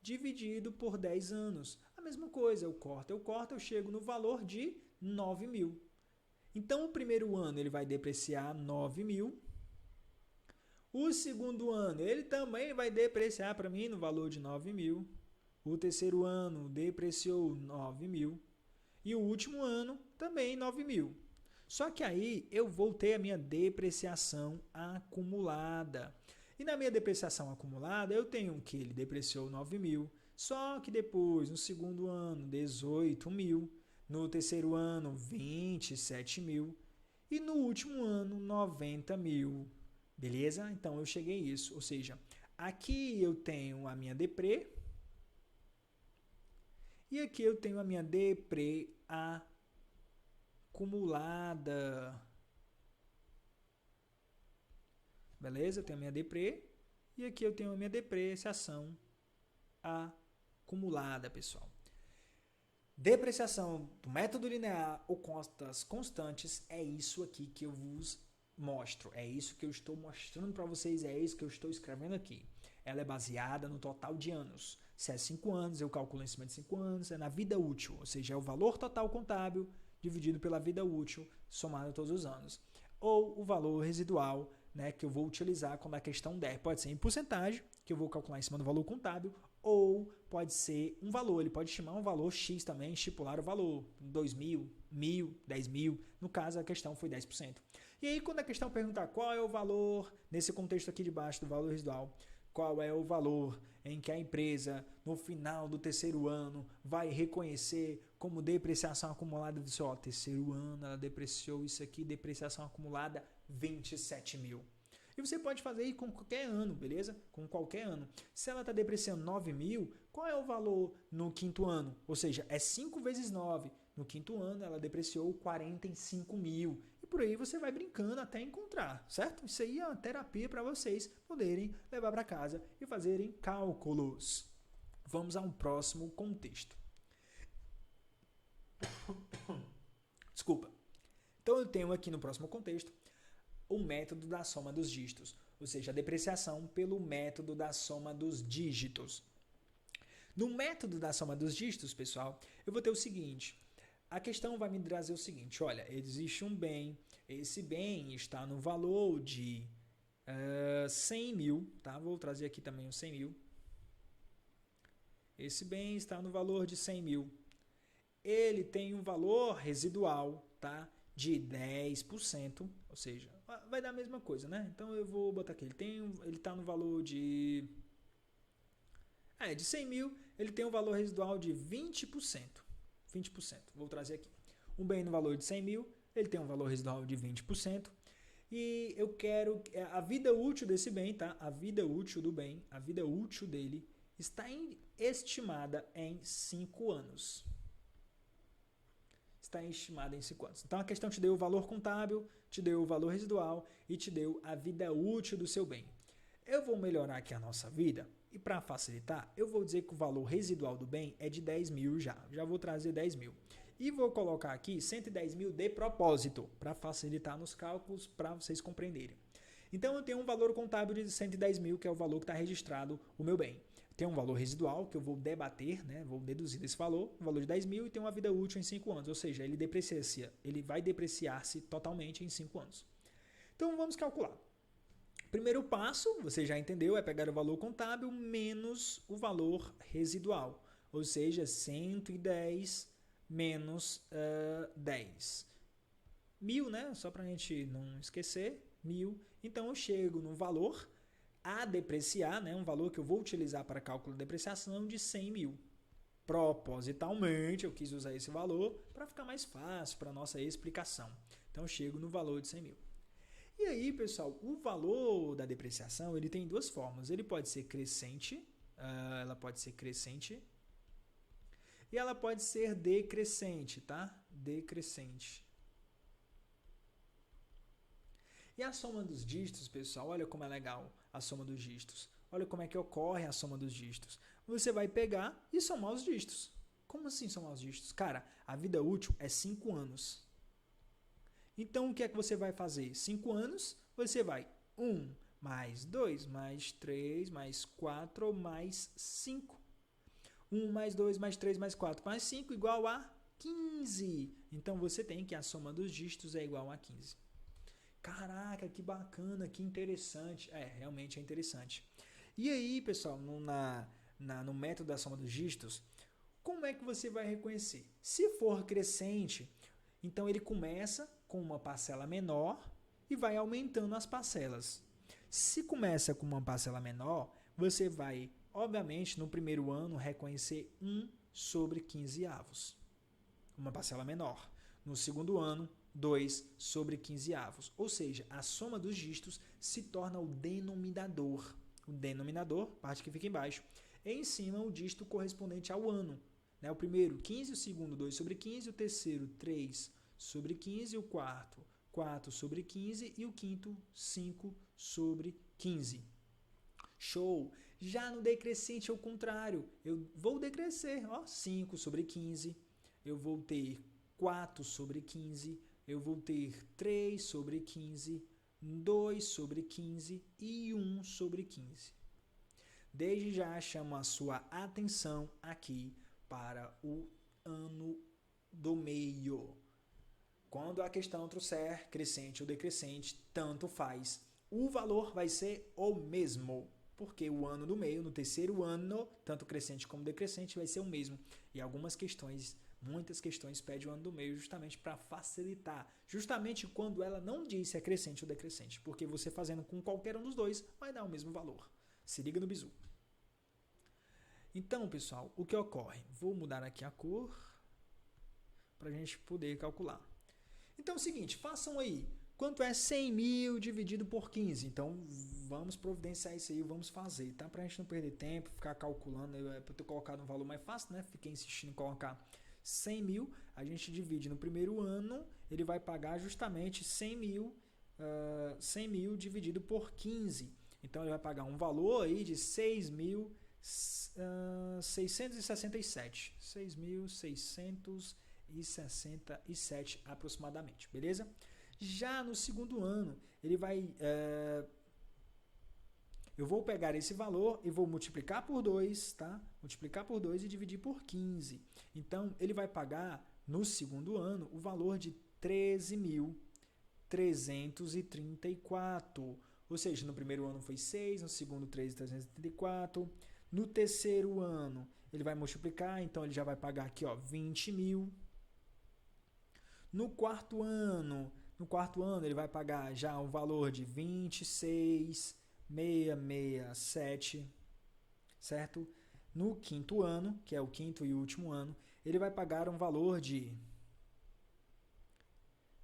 dividido por 10 anos. A mesma coisa, eu corto, eu chego no valor de 9.000. Então, o primeiro ano ele vai depreciar 9.000. O segundo ano ele também vai depreciar para mim no valor de 9.000. O terceiro ano depreciou 9.000. E o último ano também 9.000. Só que aí eu vou ter a minha depreciação acumulada. E na minha depreciação acumulada eu tenho que ele depreciou 9.000. Só que depois, no segundo ano, 18.000. No terceiro ano, 27.000. E no último ano, 90.000. Beleza? Então eu cheguei a isso. Ou seja, aqui eu tenho a minha deprê. E aqui eu tenho a minha deprê acumulada. Beleza? Eu tenho a minha deprê. E aqui eu tenho a minha depreciação acumulada, pessoal. Depreciação do método linear ou contas constantes é isso aqui que eu vos mostro. É isso que eu estou mostrando para vocês, é isso que eu estou escrevendo aqui. Ela é baseada no total de anos. Se é 5 anos, eu calculo em cima de 5 anos, é na vida útil, ou seja, é o valor total contábil dividido pela vida útil, somado todos os anos. Ou o valor residual, né, que eu vou utilizar quando a questão der. Pode ser em porcentagem, que eu vou calcular em cima do valor contábil, ou pode ser um valor, ele pode estimar um valor X também, estipular o valor, 2.000, 1.000, 10.000, no caso a questão foi 10%. E aí quando a questão perguntar qual é o valor, nesse contexto aqui de baixo do valor residual, qual é o valor em que a empresa, no final do terceiro ano, vai reconhecer como depreciação acumulada do seu terceiro ano, ela depreciou isso aqui, depreciação acumulada 27.000. E você pode fazer isso com qualquer ano, beleza? Com qualquer ano. Se ela está depreciando 9.000, qual é o valor no quinto ano? Ou seja, é 5 vezes 9. No quinto ano, ela depreciou 45.000. E por aí você vai brincando até encontrar, certo? Isso aí é uma terapia para vocês poderem levar para casa e fazerem cálculos. Vamos a um próximo contexto. Desculpa. Então, eu tenho aqui no próximo contexto o método da soma dos dígitos, ou seja, a depreciação pelo método da soma dos dígitos. No método da soma dos dígitos, pessoal, eu vou ter o seguinte, a questão vai me trazer o seguinte, olha, existe um bem, esse bem está no valor de 100.000, tá? Vou trazer aqui também os 100.000. Esse bem está no valor de 100.000. Ele tem um valor residual, tá? De 10%, ou seja, vai dar a mesma coisa, né? Então eu vou botar aqui, ele está no valor de 100.000, ele tem um valor residual de 20%. 20%, vou trazer aqui. Um bem no valor de 100.000, ele tem um valor residual de 20%. E eu quero, a vida útil desse bem, tá? A vida útil do bem, a vida útil dele está estimada em 5 anos. Está estimada em 5 anos. Então a questão te deu o valor contábil, te deu o valor residual e te deu a vida útil do seu bem. Eu vou melhorar aqui a nossa vida e para facilitar, eu vou dizer que o valor residual do bem é de 10.000 já. Já vou trazer 10.000. E vou colocar aqui 110.000 de propósito, para facilitar nos cálculos, para vocês compreenderem. Então eu tenho um valor contábil de 110.000, que é o valor que está registrado o meu bem. Tem um valor residual que eu vou debater, né? Vou deduzir desse valor, o valor de 10.000 e tem uma vida útil em 5 anos, ou seja, ele vai depreciar-se totalmente em 5 anos. Então vamos calcular. Primeiro passo, você já entendeu, é pegar o valor contábil menos o valor residual, ou seja, 110 menos 10. 1.000, né? Só para a gente não esquecer, 1.000. Então eu chego no valor a depreciar, né, um valor que eu vou utilizar para cálculo de depreciação de 100.000. Propositalmente, eu quis usar esse valor para ficar mais fácil para a nossa explicação. Então, eu chego no valor de 100.000. E aí, pessoal, o valor da depreciação ele tem duas formas. Ele pode ser crescente, ela pode ser crescente, e ela pode ser decrescente, tá? Decrescente. E a soma dos dígitos, pessoal, olha como é legal a soma dos dígitos. Olha como é que ocorre a soma dos dígitos. Você vai pegar e somar os dígitos. Como assim somar os dígitos? Cara, a vida útil é 5 anos. Então, o que é que você vai fazer? 5 anos, você vai 1 mais 2 mais 3 mais 4 mais 5. 1 mais 2 mais 3 mais 4 mais 5 igual a 15. Então, você tem que a soma dos dígitos é igual a 15. Caraca, que bacana, que interessante. Realmente é interessante. E aí, pessoal, no método da soma dos dígitos, como é que você vai reconhecer? Se for crescente, então ele começa com uma parcela menor e vai aumentando as parcelas. Se começa com uma parcela menor, você vai, obviamente, no primeiro ano, reconhecer 1 sobre 15 avos. Uma parcela menor. No segundo ano, 2 sobre 15 avos. Ou seja, a soma dos dígitos se torna o denominador. O denominador, parte que fica embaixo. E em cima, o dígito correspondente ao ano. O primeiro, 15, o segundo, 2 sobre 15, o terceiro, 3 sobre 15, o quarto, 4 sobre 15 e o quinto, 5 sobre 15. Show! Já no decrescente é o contrário. Eu vou decrescer, 5 sobre 15, eu vou ter 4 sobre 15, eu vou ter 3 sobre 15, 2 sobre 15 e 1 sobre 15. Desde já chamo a sua atenção aqui para o ano do meio. Quando a questão trouxer crescente ou decrescente, tanto faz. O valor vai ser o mesmo, porque o ano do meio, no terceiro ano, tanto crescente como decrescente, vai ser o mesmo. E algumas questões, muitas questões, pedem o ano do meio justamente para facilitar. Justamente quando ela não diz se é crescente ou decrescente, porque você fazendo com qualquer um dos dois vai dar o mesmo valor. Se liga no bizu. Então, pessoal, o que ocorre? Vou mudar aqui a cor para a gente poder calcular. Então é o seguinte, façam aí. Quanto é 100 mil dividido por 15? Então, vamos providenciar isso aí, vamos fazer, tá? Para a gente não perder tempo, ficar calculando. Para ter colocado um valor mais fácil, né? Fiquei insistindo em colocar 100 mil. A gente divide no primeiro ano, ele vai pagar justamente 100 mil dividido por 15. Então, ele vai pagar um valor aí de 6.667. 6.667 aproximadamente, beleza? Já no segundo ano, ele vai... eu vou pegar esse valor e vou multiplicar por 2, tá? Multiplicar por 2 e dividir por 15. Então, ele vai pagar, no segundo ano, o valor de 13.334. Ou seja, no primeiro ano foi 6, no segundo 13.334. No terceiro ano, ele vai multiplicar, então ele já vai pagar aqui, 20 mil. No quarto ano, ele vai pagar já um valor de 26.667, certo? No quinto ano, que é o quinto e último ano, ele vai pagar um valor de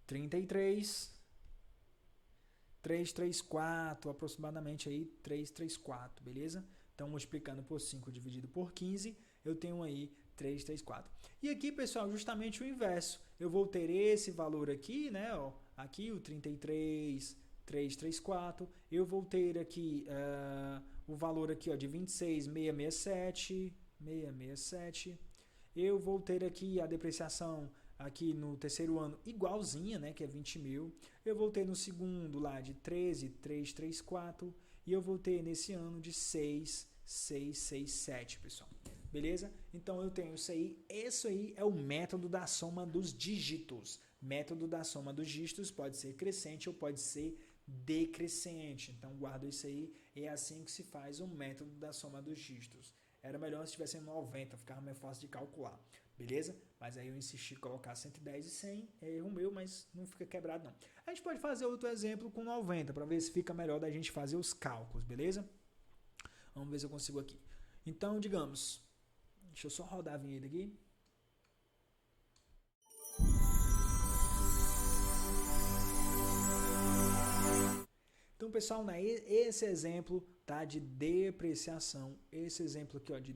33.334, aproximadamente aí 334, beleza? Então, multiplicando por 5 dividido por 15, eu tenho aí 334. E aqui, pessoal, justamente o inverso. Eu vou ter esse valor aqui, né? Aqui o 33.334. Eu vou ter aqui o valor aqui, de 26.667. Eu vou ter aqui a depreciação aqui no terceiro ano igualzinha, né? Que é 20 mil. Eu vou ter no segundo lá de 13.334. E eu vou ter nesse ano de 6.667, pessoal. Beleza? Então, eu tenho isso aí. Isso aí é o método da soma dos dígitos. Método da soma dos dígitos pode ser crescente ou pode ser decrescente. Então, guarda isso aí. É assim que se faz o método da soma dos dígitos. Era melhor se tivesse 90, ficava mais fácil de calcular. Beleza? Mas aí eu insisti em colocar 110 e 100. É erro meu, mas não fica quebrado não. A gente pode fazer outro exemplo com 90, para ver se fica melhor da gente fazer os cálculos, beleza? Vamos ver se eu consigo aqui. Então, digamos... Deixa eu só rodar a vinheta aqui. Então, pessoal, esse exemplo tá de depreciação. Esse exemplo aqui, de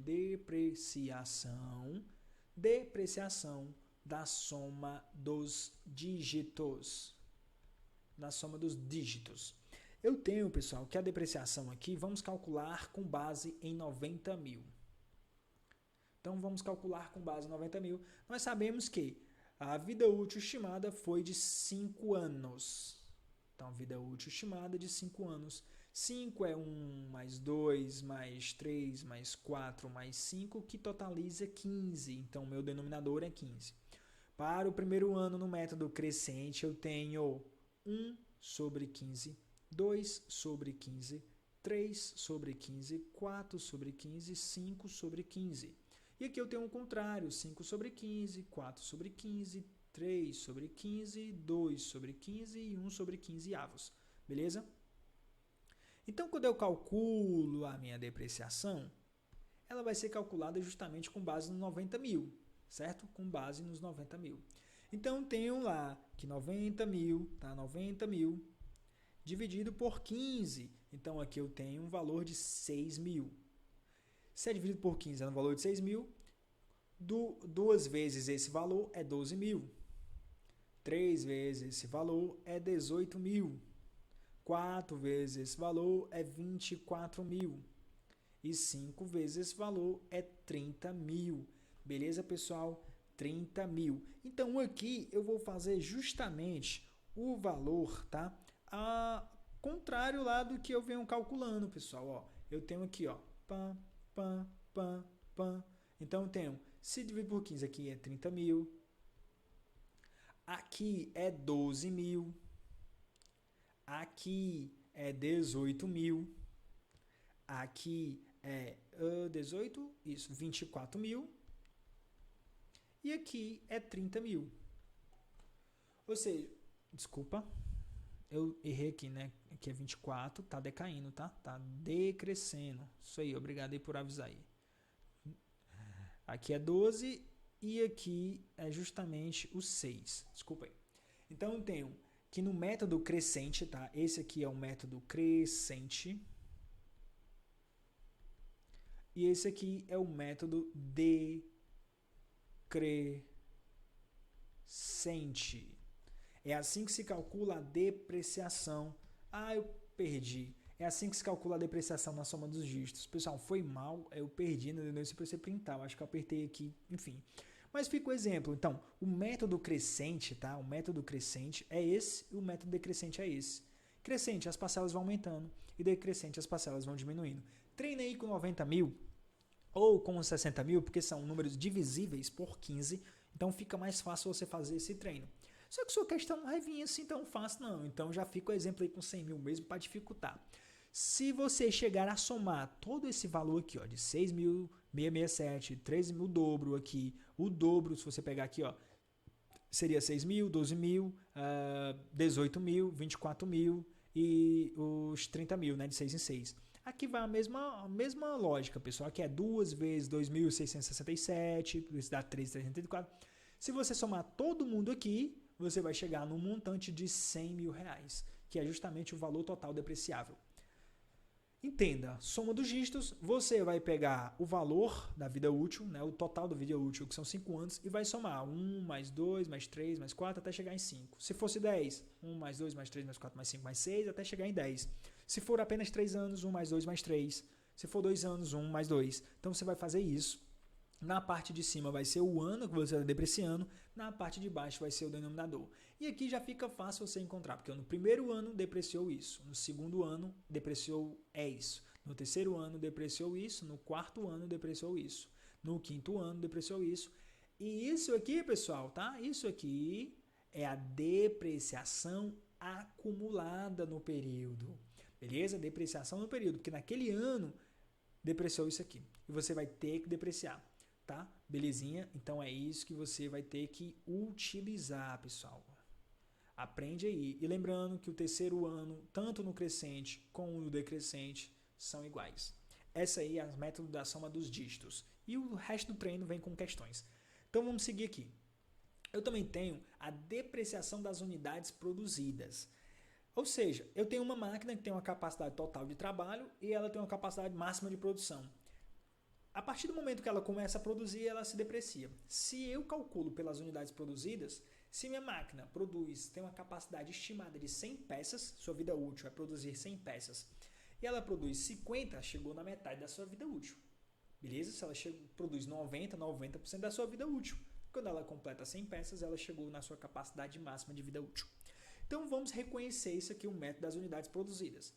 depreciação da soma dos dígitos. Da soma dos dígitos. Eu tenho, pessoal, que a depreciação aqui, vamos calcular com base em 90 mil. Então, vamos calcular com base em 90 mil. Nós sabemos que a vida útil estimada foi de 5 anos. Então, vida útil estimada de 5 anos. 5 é 1 mais 2 mais 3 mais 4 mais 5, que totaliza 15. Então, meu denominador é 15. Para o primeiro ano no método crescente, eu tenho 1 sobre 15, 2 sobre 15, 3 sobre 15, 4 sobre 15, 5 sobre 15. E aqui eu tenho o contrário, 5 sobre 15, 4 sobre 15, 3 sobre 15, 2 sobre 15 e 1 sobre 15 avos. Beleza? Então, quando eu calculo a minha depreciação, ela vai ser calculada justamente com base nos 90 mil, certo? Com base nos 90 mil. Então, tenho lá que 90 mil, tá? 90 mil dividido por 15. Então, aqui eu tenho um valor de 6 mil. Se é dividido por 15 é um valor de 6 mil, duas vezes esse valor é 12 mil. 3 vezes esse valor é 18 mil. 4 vezes esse valor é 24 mil. E 5 vezes esse valor é 30 mil. Beleza, pessoal? 30 mil. Então, aqui eu vou fazer justamente o valor, tá? Contrário lá do que eu venho calculando, pessoal. Ó, eu tenho aqui, ó, pam, pam, pam, pam. Então, eu tenho, se dividir por 15 aqui é 30 mil. Aqui é 12 mil. Aqui é 18 mil. Aqui é 18, isso, 24 mil. E aqui é 30 mil. Ou seja, desculpa, eu errei aqui, né? Aqui é 24, tá decaindo, tá? Tá decrescendo. Isso aí, obrigado aí por avisar aí. Aqui é 12 e aqui é justamente o 6. Desculpa aí. Então, eu tenho que no método crescente, tá? Esse aqui é o método crescente. E esse aqui é o método decrescente. É assim que se calcula a depreciação. Ah, eu perdi. É assim que se calcula a depreciação na soma dos dígitos. Pessoal, foi mal, eu perdi, não deu para você printar. Eu acho que eu apertei aqui, enfim. Mas fica o exemplo. Então, o método crescente, tá? O método crescente é esse e o método decrescente é esse. Crescente, as parcelas vão aumentando e decrescente, as parcelas vão diminuindo. Treine aí com 90 mil ou com 60 mil, porque são números divisíveis por 15, então fica mais fácil você fazer esse treino. Só que sua questão não vai vir assim tão fácil, não. Então já fica o exemplo aí com 100 mil mesmo para dificultar. Se você chegar a somar todo esse valor aqui, ó, de 6.667, 13 mil, o dobro aqui, o dobro, se você pegar aqui, ó, seria 6 mil, 12 mil, 18 mil, 24 mil e os 30 mil, né, de 6 em 6. Aqui vai a mesma lógica, pessoal. Aqui é 2 vezes 2.667, isso dá 3.334. Se você somar todo mundo aqui, você vai chegar num montante de 100 mil reais, que é justamente o valor total depreciável. Entenda, soma dos dígitos, você vai pegar o valor da vida útil, né, o total da vida útil, que são 5 anos, e vai somar 1, mais 2, mais 3, mais 4, até chegar em 5. Se fosse 10, 1 mais 2, mais 3, mais 4, mais 5, mais 6, até chegar em 10. Se for apenas 3 anos, 1 mais 2, mais 3. Se for 2 anos, 1 mais 2. Então, você vai fazer isso. Na parte de cima vai ser o ano que você está depreciando, na parte de baixo vai ser o denominador. E aqui já fica fácil você encontrar, porque no primeiro ano depreciou isso, no segundo ano depreciou isso, no terceiro ano depreciou isso, no quarto ano depreciou isso, no quinto ano depreciou isso. E isso aqui, pessoal, tá? Isso aqui é a depreciação acumulada no período. Beleza? Depreciação no período, porque naquele ano depreciou isso aqui. E você vai ter que depreciar. Tá? Belezinha? Então é isso que você vai ter que utilizar, pessoal. Aprende aí. E lembrando que o terceiro ano, tanto no crescente como no decrescente, são iguais. Essa aí é o método da soma dos dígitos. E o resto do treino vem com questões. Então vamos seguir aqui. Eu também tenho a depreciação das unidades produzidas. Ou seja, eu tenho uma máquina que tem uma capacidade total de trabalho e ela tem uma capacidade máxima de produção. A partir do momento que ela começa a produzir, ela se deprecia. Se eu calculo pelas unidades produzidas, se minha máquina tem uma capacidade estimada de 100 peças, sua vida útil é produzir 100 peças, e ela produz 50, chegou na metade da sua vida útil. Beleza? Se ela produz 90% da sua vida útil. Quando ela completa 100 peças, ela chegou na sua capacidade máxima de vida útil. Então, vamos reconhecer isso aqui, o método das unidades produzidas.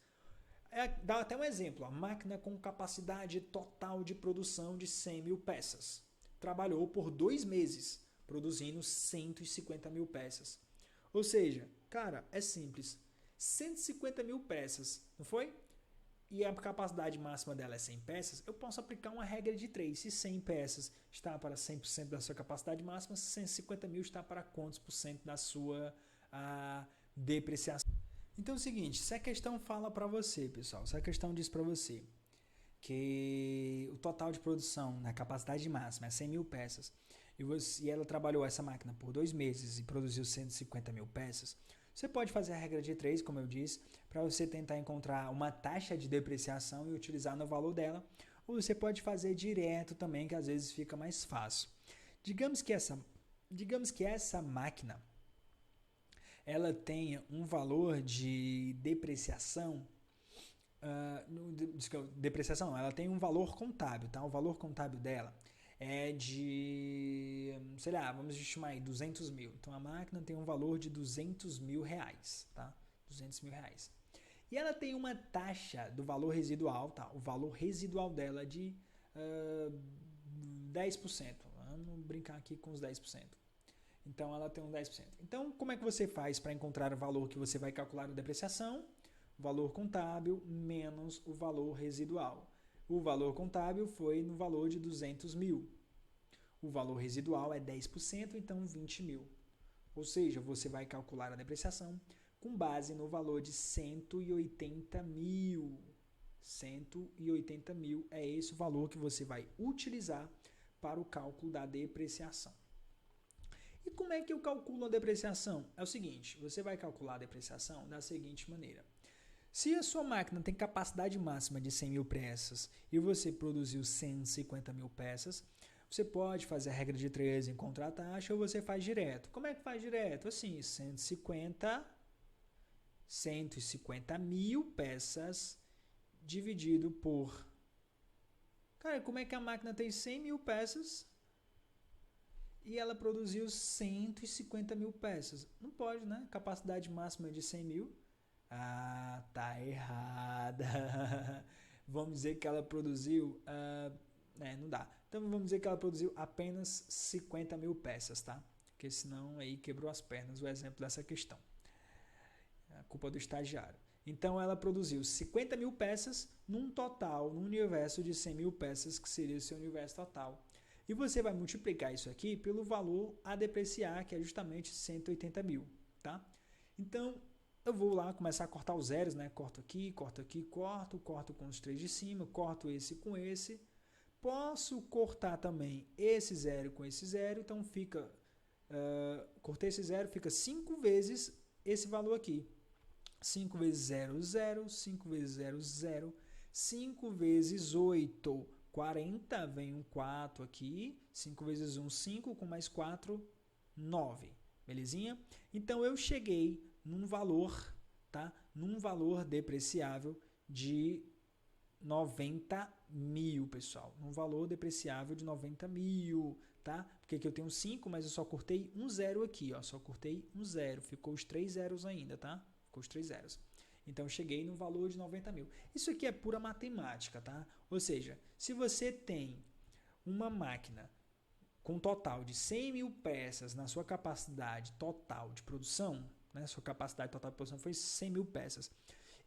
Dá até um exemplo, a máquina com capacidade total de produção de 100 mil peças. Trabalhou por 2 meses, produzindo 150 mil peças. Ou seja, cara, é simples. 150 mil peças, não foi? E a capacidade máxima dela é 100 peças, eu posso aplicar uma regra de 3. Se 100 peças está para 100% da sua capacidade máxima, 150 mil está para quantos por cento da sua depreciação? Então é o seguinte, se a questão fala para você, pessoal, se a questão diz para você que o total de produção na capacidade máxima é 100 mil peças e ela trabalhou essa máquina por 2 meses e produziu 150 mil peças, você pode fazer a regra de 3, como eu disse, para você tentar encontrar uma taxa de depreciação e utilizar no valor dela, ou você pode fazer direto também, que às vezes fica mais fácil. Digamos que essa máquina ela tenha um valor de depreciação, depreciação não, ela tem um valor contábil, tá? O valor contábil dela é de, sei lá, vamos estimar aí, 200 mil. Então a máquina tem um valor de 200 mil reais, tá? 200 mil reais. E ela tem uma taxa do valor residual, tá? O valor residual dela é de 10%. Vamos brincar aqui com os 10%. Então ela tem um 10%. Então como é que você faz para encontrar o valor que você vai calcular na depreciação? Valor contábil menos o valor residual. O valor contábil foi no valor de 200 mil. O valor residual é 10%, então 20 mil. Ou seja, você vai calcular a depreciação com base no valor de 180 mil. 180 mil é esse o valor que você vai utilizar para o cálculo da depreciação. E como é que eu calculo a depreciação? É o seguinte, você vai calcular a depreciação da seguinte maneira. Se a sua máquina tem capacidade máxima de 100 mil peças e você produziu 150 mil peças, você pode fazer a regra de 3 em encontrar a taxa ou você faz direto. Como é que faz direto? Assim, 150 mil peças dividido por... Cara, como é que a máquina tem 100 mil peças e ela produziu 150 mil peças? Não pode, né? Capacidade máxima de 100 mil. Ah, tá errada. Vamos dizer que ela produziu... não dá. Então vamos dizer que ela produziu apenas 50 mil peças, tá? Porque senão aí quebrou as pernas o exemplo dessa questão. A culpa do estagiário. Então ela produziu 50 mil peças num total, num universo de 100 mil peças, que seria o seu universo total. E você vai multiplicar isso aqui pelo valor a depreciar, que é justamente 180 mil, tá? Então eu vou lá começar a cortar os zeros, né? Corto aqui, corto com os 3 de cima, corto esse com esse. Posso cortar também esse zero com esse zero, então fica, cortei esse zero, fica 5 vezes esse valor aqui. 5 vezes 0, 0, 5 vezes 0, 0, 5 vezes 8, 40, vem um 4 aqui, 5 vezes 1, 5, com mais 4, 9, belezinha? Então eu cheguei num valor, tá? Num valor depreciável de 90 mil, pessoal. Um valor depreciável de 90 mil, tá? Porque aqui eu tenho 5, mas eu só cortei um zero aqui, ó. Só cortei um zero. Ficou os 3 zeros ainda, tá? Ficou os 3 zeros. Então, eu cheguei no valor de 90 mil. Isso aqui é pura matemática, tá? Ou seja, se você tem uma máquina com um total de 100 mil peças na sua capacidade total de produção, né? Sua capacidade total de produção foi 100 mil peças.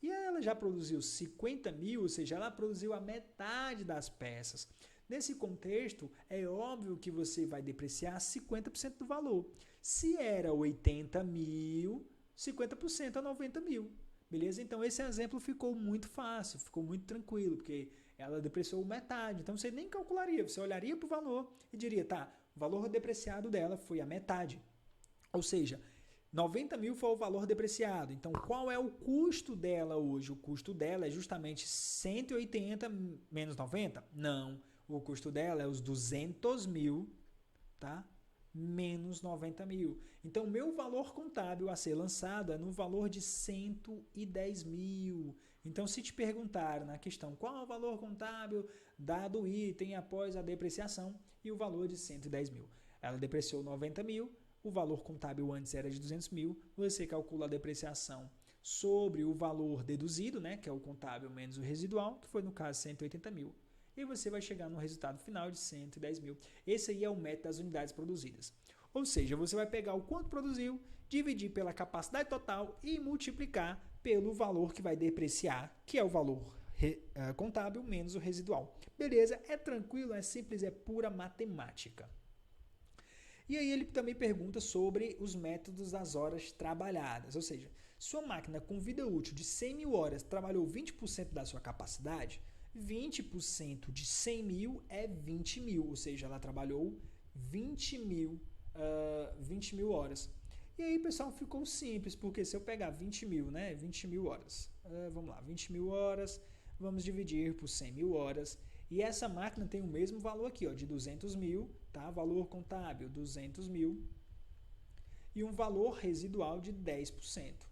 E ela já produziu 50 mil, ou seja, ela produziu a metade das peças. Nesse contexto, é óbvio que você vai depreciar 50% do valor. Se era 80 mil, 50% é 90 mil. Beleza? Então, esse exemplo ficou muito fácil, ficou muito tranquilo, porque ela depreciou metade. Então, você nem calcularia, você olharia para o valor e diria, tá, o valor depreciado dela foi a metade. Ou seja, 90 mil foi o valor depreciado. Então, qual é o custo dela hoje? O custo dela é justamente 180 menos 90? Não. O custo dela é os 200 mil, tá? Menos 90 mil. Então, o meu valor contábil a ser lançado é no valor de 110 mil. Então, se te perguntar na questão qual é o valor contábil dado o item após a depreciação e o valor de 110 mil. Ela depreciou 90 mil. O valor contábil antes era de 200 mil, você calcula a depreciação sobre o valor deduzido, né, que é o contábil menos o residual, que foi no caso 180 mil. E você vai chegar no resultado final de 110 mil. Esse aí é o método das unidades produzidas. Ou seja, você vai pegar o quanto produziu, dividir pela capacidade total e multiplicar pelo valor que vai depreciar, que é o valor contábil menos o residual. Beleza? É tranquilo, é simples, é pura matemática. E aí ele também pergunta sobre os métodos das horas trabalhadas, ou seja, sua máquina com vida útil de 100 mil horas trabalhou 20% da sua capacidade, 20% de 100 mil é 20 mil, ou seja, ela trabalhou 20 mil horas. E aí, pessoal, ficou simples, porque se eu pegar 20 mil, né, 20 mil horas, vamos lá, 20 mil horas, vamos dividir por 100 mil horas, e essa máquina tem o mesmo valor aqui, ó, de 200 mil, tá? Valor contábil 200 mil e um valor residual de 10%.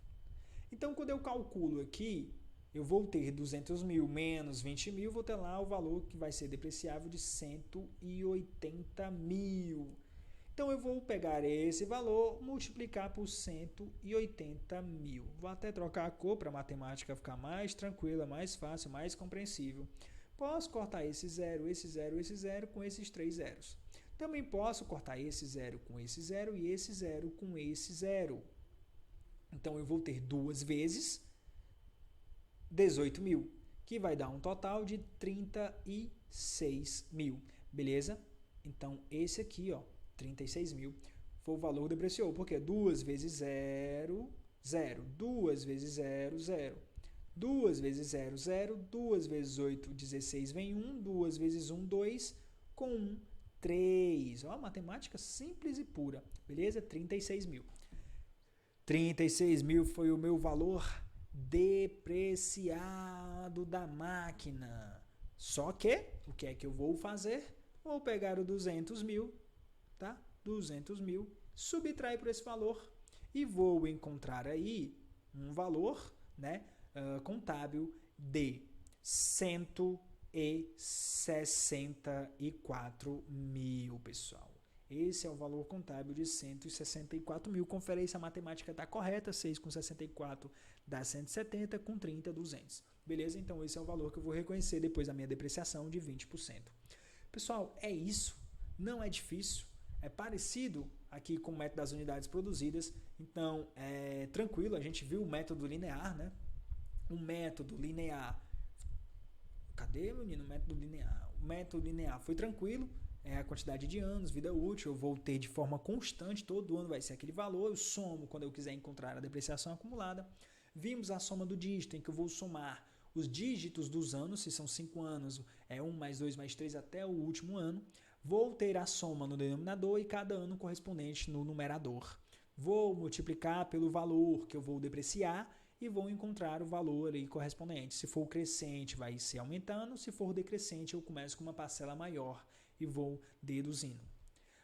Então, quando eu calculo aqui, eu vou ter 200 mil menos 20 mil, vou ter lá o valor que vai ser depreciável de 180 mil. Então, eu vou pegar esse valor, multiplicar por 180 mil. Vou até trocar a cor para a matemática ficar mais tranquila, mais fácil, mais compreensível. Posso cortar esse zero, esse zero, esse zero com esses 3 zeros. Também posso cortar esse zero com esse zero e esse zero com esse zero. Então, eu vou ter 2 vezes 18 mil, que vai dar um total de 36 mil. Beleza? Então, esse aqui, ó, 36 mil, foi o valor que depreciou. Porque 2 vezes 0, 0. 2 vezes 0, 0. 2 vezes 0, 0. 2 vezes 8, 16, vem 1. 2 vezes 1, 2. Com 1, 3. Ó, matemática simples e pura. Beleza? 36 mil. 36 mil foi o meu valor depreciado da máquina. Só que, o que é que eu vou fazer? Vou pegar o 200 mil, tá? 200 mil, subtrair por esse valor e vou encontrar aí um valor, né, contábil de 164 mil, pessoal. Esse é o valor contábil de 164 mil. Confere aí se a matemática está correta. 6 com 64 dá 170, com 30, 200. Beleza? Então, esse é o valor que eu vou reconhecer depois da minha depreciação de 20%. Pessoal, é isso. Não é difícil. É parecido aqui com o método das unidades produzidas. Então, é tranquilo. A gente viu o método linear, né? O método linear. Cadê, menino? O método linear. O método linear foi tranquilo. É a quantidade de anos, vida útil, eu vou ter de forma constante, todo ano vai ser aquele valor, eu somo quando eu quiser encontrar a depreciação acumulada. Vimos a soma do dígito, em que eu vou somar os dígitos dos anos, se são 5 anos, é 1 mais 2 mais 3 até o último ano. Vou ter a soma no denominador e cada ano correspondente no numerador. Vou multiplicar pelo valor que eu vou depreciar e vou encontrar o valor aí correspondente. Se for crescente, vai ser aumentando, se for decrescente, eu começo com uma parcela maior e vou deduzindo.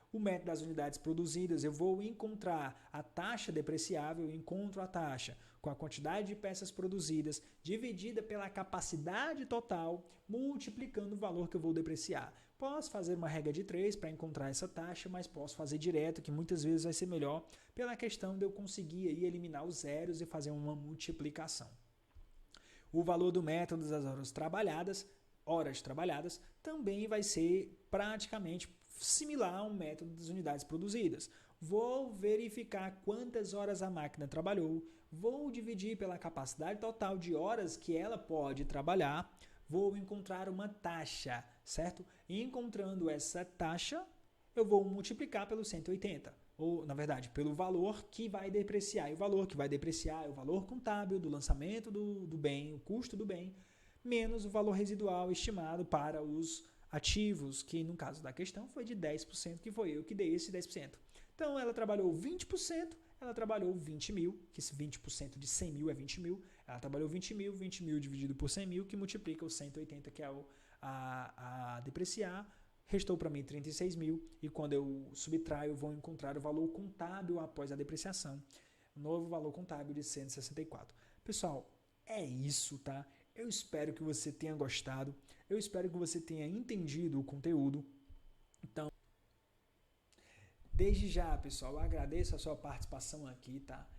O método das unidades produzidas, eu vou encontrar a taxa depreciável, eu encontro a taxa com a quantidade de peças produzidas dividida pela capacidade total, multiplicando o valor que eu vou depreciar. Posso fazer uma regra de 3 para encontrar essa taxa, mas posso fazer direto, que muitas vezes vai ser melhor, pela questão de eu conseguir aí eliminar os zeros e fazer uma multiplicação. O valor do método das horas trabalhadas, também vai ser praticamente similar ao método das unidades produzidas. Vou verificar quantas horas a máquina trabalhou, vou dividir pela capacidade total de horas que ela pode trabalhar, vou encontrar uma taxa, certo? E encontrando essa taxa, eu vou multiplicar pelo 180, ou, na verdade, pelo valor que vai depreciar. E o valor que vai depreciar é o valor contábil do lançamento do bem, o custo do bem, menos o valor residual estimado para os ativos, que no caso da questão foi de 10%, que foi eu que dei esse 10%. Então, ela trabalhou 20%, ela trabalhou 20 mil, que esse 20% de 100 mil é 20 mil, ela trabalhou 20 mil dividido por 100 mil, que multiplica os 180, que é a depreciar, restou para mim 36 mil, e quando eu subtraio, eu vou encontrar o valor contábil após a depreciação, o novo valor contábil de 164. Pessoal, é isso, tá? Eu espero que você tenha gostado, eu espero que você tenha entendido o conteúdo. Então, desde já, pessoal, eu agradeço a sua participação aqui, tá?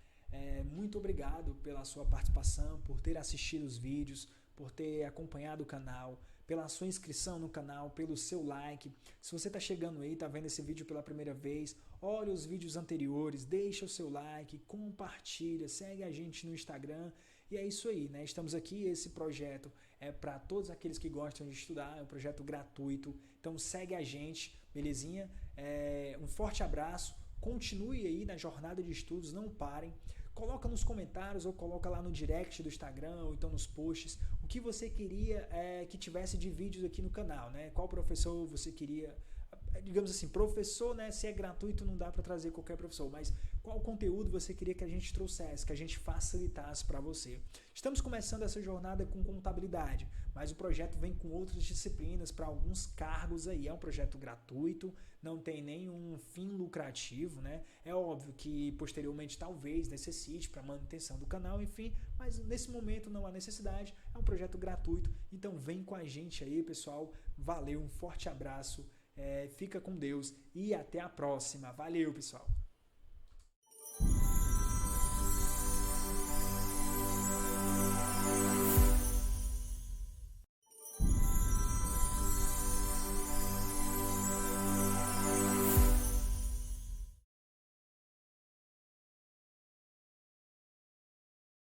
Muito obrigado pela sua participação, por ter assistido os vídeos, por ter acompanhado o canal, pela sua inscrição no canal, pelo seu like. Se você está chegando aí, está vendo esse vídeo pela primeira vez, olha os vídeos anteriores, deixa o seu like, compartilha, segue a gente no Instagram. E é isso aí, né? Estamos aqui, esse projeto é para todos aqueles que gostam de estudar, é um projeto gratuito. Então segue a gente, belezinha? Um forte abraço, continue aí na jornada de estudos, não parem. Coloca nos comentários ou coloca lá no direct do Instagram ou então nos posts o que você queria que tivesse de vídeos aqui no canal, né? Qual professor você queria, digamos assim, professor, né? Se é gratuito não dá para trazer qualquer professor, mas qual conteúdo você queria que a gente trouxesse, que a gente facilitasse para você. Estamos começando essa jornada com contabilidade, mas o projeto vem com outras disciplinas para alguns cargos aí. É um projeto gratuito, não tem nenhum fim lucrativo, né? É óbvio que posteriormente talvez necessite para manutenção do canal, enfim, mas nesse momento não há necessidade, é um projeto gratuito, então vem com a gente aí, pessoal. Valeu, um forte abraço, fica com Deus e até a próxima. Valeu, pessoal!